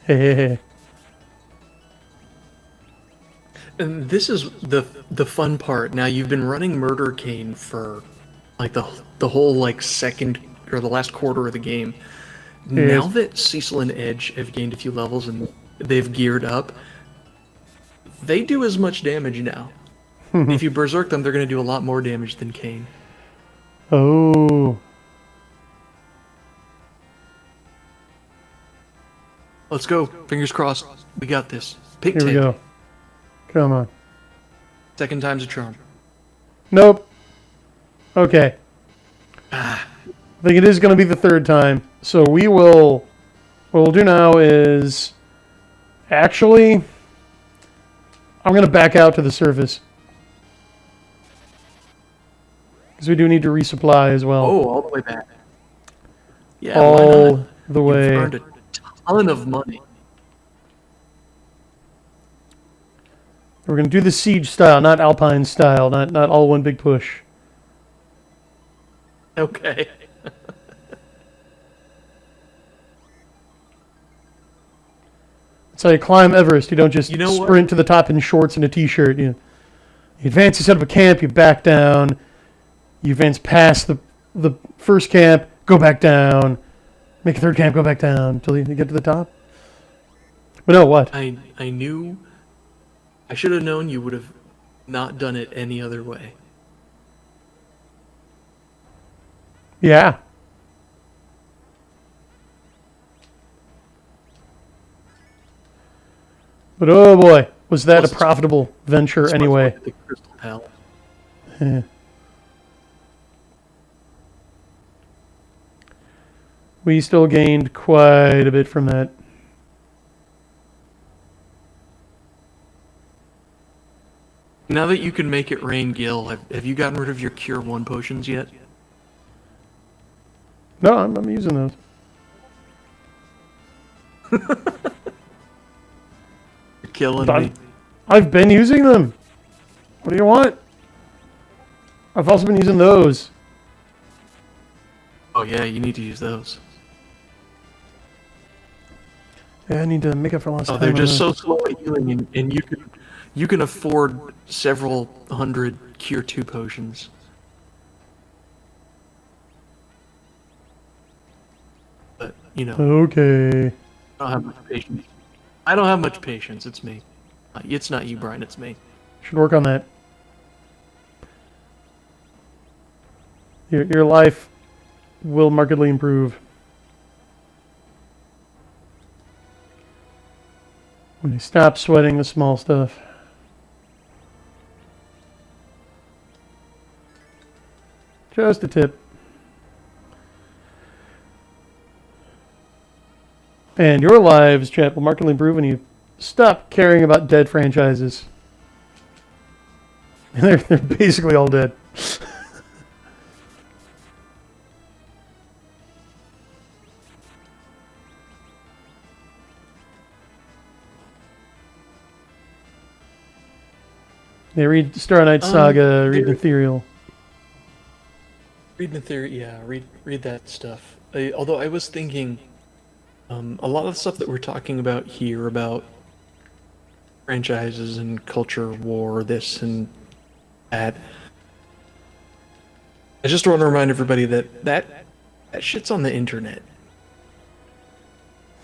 And this is the fun part. Now you've been running Murder Cane for like the whole like second or the last quarter of the game. Now that Cecil and Edge have gained a few levels and they've geared up, they do as much damage now. If you berserk them, they're going to do a lot more damage than Cane. Oh. Let's go. Fingers crossed. We got this. Here we go. Come on. Second time's a charm. Nope. Okay. I think it is going to be the third time. So we will... What we'll do now is... Actually... I'm going to back out to the surface. Because we do need to resupply as well. Oh, all the way back. Yeah, all the way. You've earned a ton of money. We're going to do the siege style, not Alpine style, not all one big push. Okay. It's how you climb Everest. You don't just what? sprint to the top in shorts and a t-shirt. You advance, you set up a camp, you back down, you advance past the first camp, go back down, make a third camp, go back down until you get to the top. But no, what? I knew. I should have known you would have not done it any other way. Yeah. But oh boy, was that Plus a profitable venture It's much anyway. like the Crystal Palace. We still gained quite a bit from that. Now that you can make it rain Gil, have you gotten rid of your Cure 1 potions yet? No, I'm using those. You're killing me. I've been using them. What do you want? I've also been using those. Oh yeah, you need to use those. Yeah, I need to make up for lost time. Oh, they're on just those. so slow at healing, and you can afford several hundred Cure 2 potions. But, you know, Okay. I don't have much patience. I don't have much patience, it's me. It's not you, Brian, it's me. Should work on that. Your life will markedly improve when you stop sweating the small stuff. Just a tip. And your lives, chat, will markedly improve when you stop caring about dead franchises. They're basically all dead. Yeah, read Star Knight Saga, read Ethereal. Read the theory, yeah, read that stuff. Although I was thinking, a lot of the stuff that we're talking about here about franchises and culture war, this and that. I just want to remind everybody that shit's on the internet.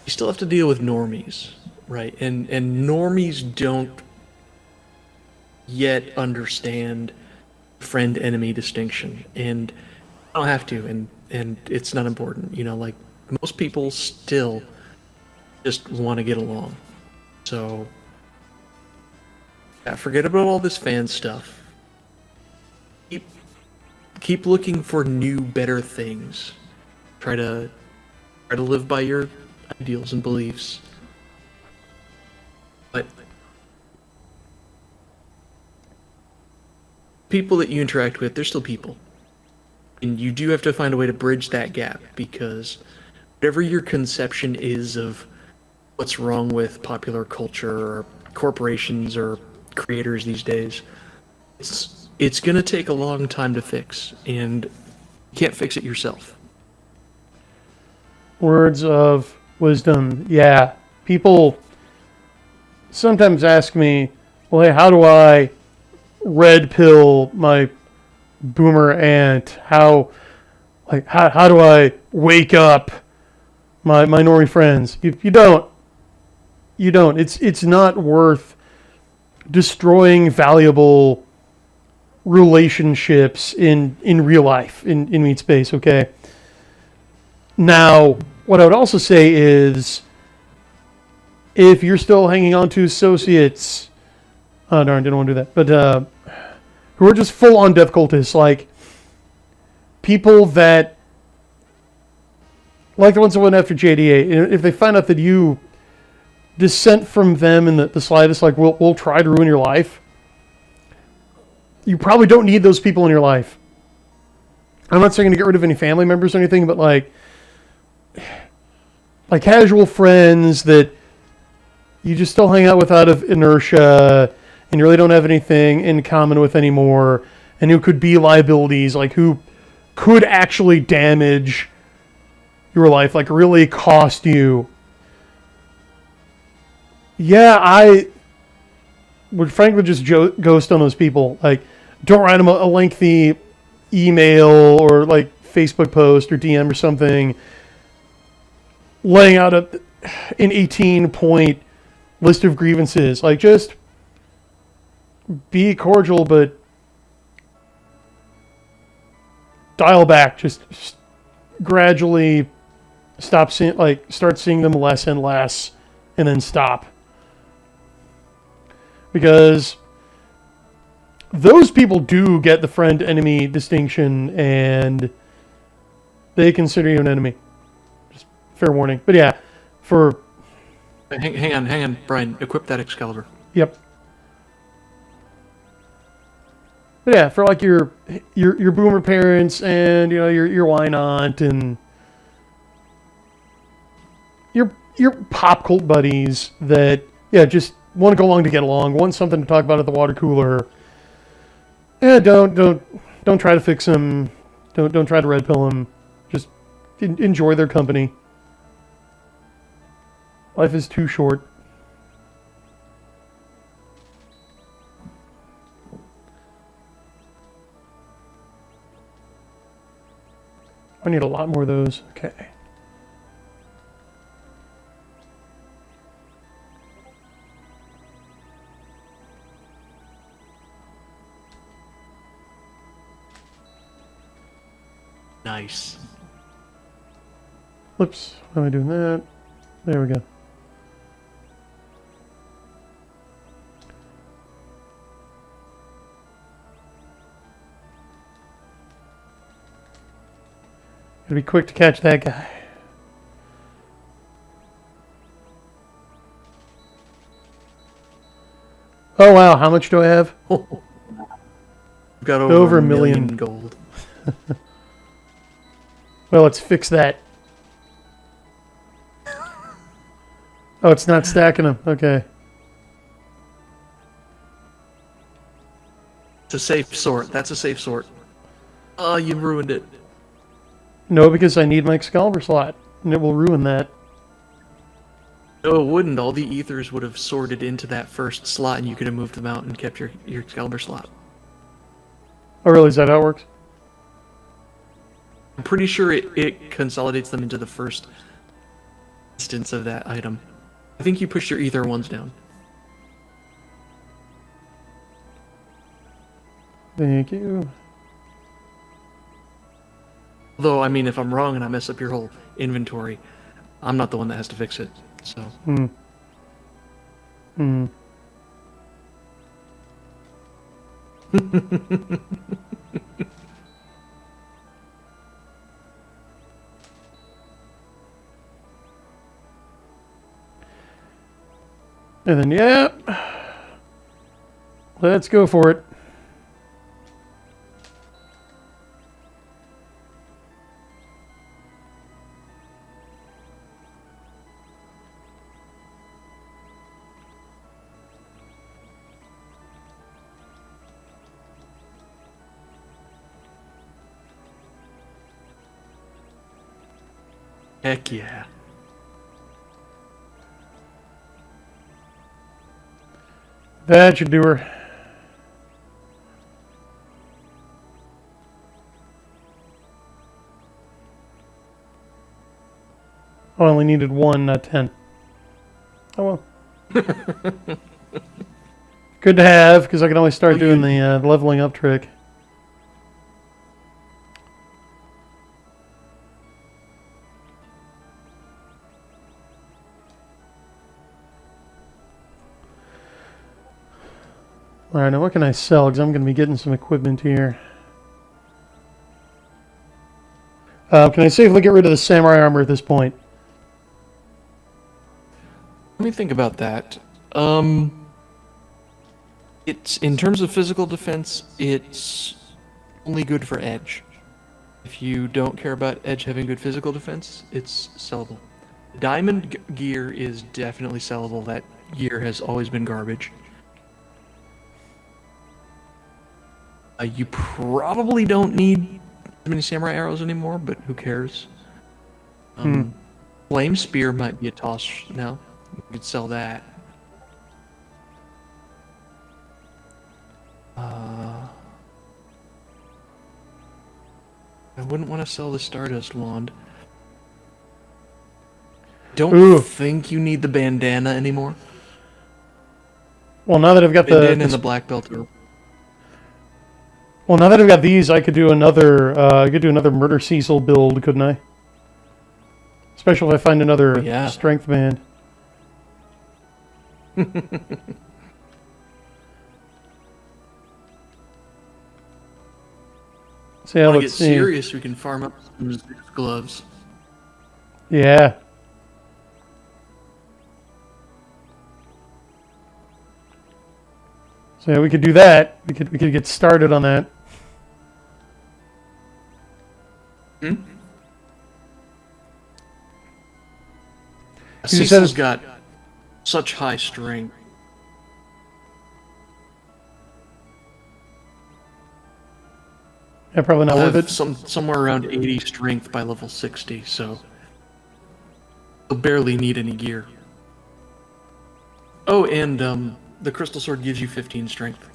You still have to deal with normies, right? And normies don't yet understand friend-enemy distinction, and I don't have to, and it's not important. You know, like, most people still just want to get along. So, yeah, forget about all this fan stuff. Keep looking for new, better things. Try to live by your ideals and beliefs. But people that you interact with, they're still people. And you do have to find a way to bridge that gap, because whatever your conception is of what's wrong with popular culture or corporations or creators these days, it's going to take a long time to fix, and you can't fix it yourself. Words of wisdom. Yeah. People sometimes ask me, well, hey, how do I red pill my boomer aunt? How do I wake up my normie friends? You don't. You don't. It's not worth destroying valuable relationships in real life, in meat space, okay? Now, what I would also say is, if you're still hanging on to associates, oh darn, didn't want to do that, but who are just full-on death cultists, like people that, like the ones that went after JDA, if they find out that you dissent from them in the slightest, like, we'll try to ruin your life, you probably don't need those people in your life. I'm not saying to get rid of any family members or anything, but like casual friends that you just still hang out with out of inertia, and you really don't have anything in common with anymore, and who could be liabilities, like who could actually damage your life, like really cost you. Yeah, I would frankly just ghost on those people. Like, don't write them a lengthy email or like Facebook post or DM or something laying out an 18-point list of grievances. Like, just be cordial, but dial back. Just gradually start seeing them less and less, and then stop. Because those people do get the friend-enemy distinction, and they consider you an enemy. Just fair warning. But yeah, for... Hang on, Brian. Equip that Excalibur. Yep. But yeah, for like your boomer parents and your why not and your pop cult buddies that just want to go along to get along, want something to talk about at the water cooler. Yeah, don't try to fix them. Don't try to red pill them. Just enjoy their company. Life is too short. I need a lot more of those. Okay. Nice. Whoops. Why am I doing that? There we go. Gotta be quick to catch that guy. Oh wow, how much do I have? We've got Over over a a million. million gold. Well, let's fix that. Oh, it's not stacking them. Okay. It's a safe sort. That's a safe sort. Oh, you ruined it. No, because I need my Excalibur slot, and it will ruin that. No, it wouldn't. All the ethers would have sorted into that first slot, and you could have moved them out and kept your Excalibur slot. Oh, really? Is that how it works? I'm pretty sure it consolidates them into the first instance of that item. I think you pushed your ether ones down. Thank you. Although, I mean, if I'm wrong and I mess up your whole inventory, I'm not the one that has to fix it. So. And then, yeah. Let's go for it. Heck yeah. That should do her. I only needed 1, not 10. Oh well. Good to have, because I can only start doing the leveling up trick. Alright, now what can I sell? Because I'm going to be getting some equipment here. Can I safely get rid of the samurai armor at this point? Let me think about that. It's in terms of physical defense, it's only good for edge. If you don't care about edge having good physical defense, it's sellable. Diamond gear is definitely sellable. That gear has always been garbage. You probably don't need as many samurai arrows anymore, but who cares? Flame spear might be a toss now. You could sell that. I wouldn't want to sell the Stardust wand. Don't think you need the bandana anymore. Well, now that I've got Bandana and the black belt are... Well, now that I've got these, I could do another. I could do another Murder Cecil build, couldn't I? Especially if I find another strength band. So yeah, When I let's get see. serious, we can farm up some Zeus gloves. Yeah. So yeah, we could do that. We could get started on that. Cecil's got such high strength. Yeah, probably not I'll worth have it. somewhere around 80 strength by level 60, so he'll barely need any gear. Oh, and the crystal sword gives you 15 strength.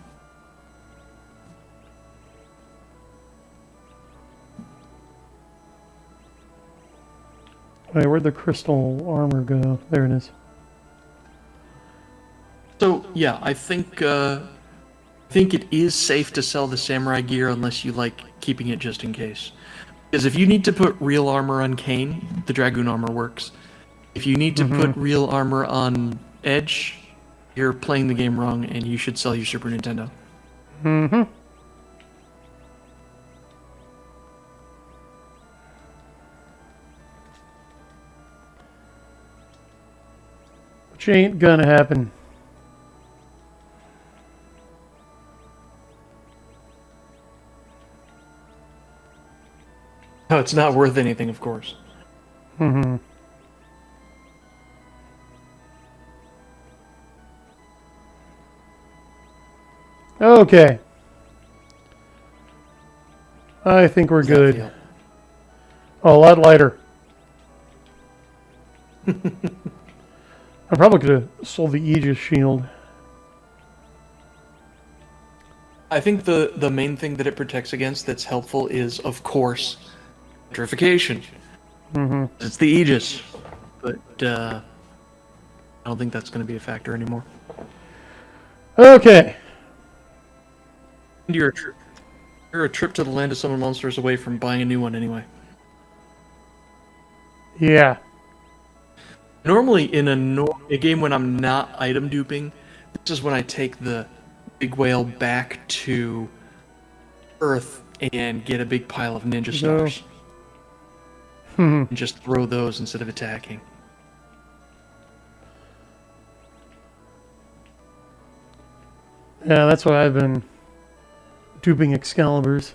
Wait, where'd the crystal armor go? There it is. So yeah, I think it is safe to sell the samurai gear unless you like keeping it just in case. Because if you need to put real armor on Kane, the Dragoon armor works. If you need to put real armor on Edge, you're playing the game wrong and you should sell your Super Nintendo. Which ain't gonna happen. No, it's not worth anything, of course. Okay. I think we're good. Feel? Oh, a lot lighter. I probably could have sold the Aegis shield. I think the main thing that it protects against that's helpful is, of course, petrification. It's the Aegis, but I don't think that's going to be a factor anymore. Okay. You're a trip to the land of summon monsters away from buying a new one anyway. Yeah. Normally, in a game when I'm not item duping, this is when I take the big whale back to Earth and get a big pile of ninja stars. And just throw those instead of attacking. Yeah, that's why I've been duping Excaliburs.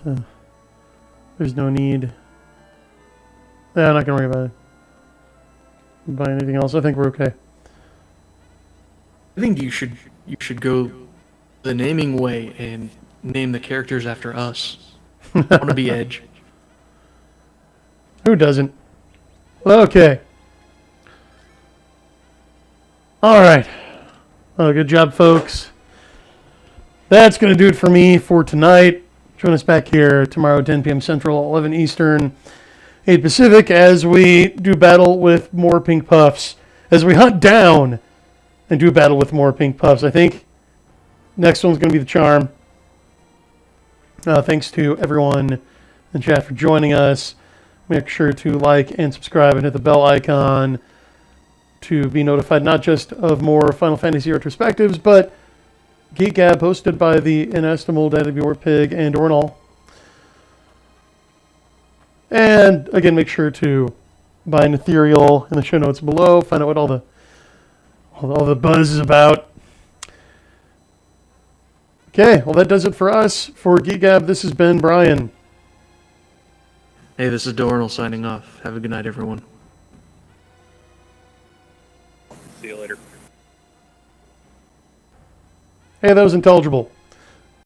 There's no need. Yeah, I'm not gonna worry about it. Buy anything else. I think we're okay. I think you should go the naming way and name the characters after us. I want to be Edge. Who doesn't? Okay. Alright. Oh, good job, folks. That's going to do it for me for tonight. Join us back here tomorrow, 10 p.m. Central, 11 Eastern, 8 Pacific, as we do battle with more pink puffs. As we hunt down and do battle with more pink puffs. I think next one's going to be the charm. Thanks to everyone in chat for joining us. Make sure to like and subscribe and hit the bell icon to be notified not just of more Final Fantasy retrospectives, but Geek Gab hosted by the inestimable Daddy Pig and Ornal. And again, make sure to buy an Ethereal in the show notes below. Find out what all the buzz is about. Okay, well that does it for us. For Geek Gab, this has been Brian. Hey, this is Dornell signing off. Have a good night, everyone. See you later. Hey, that was intelligible.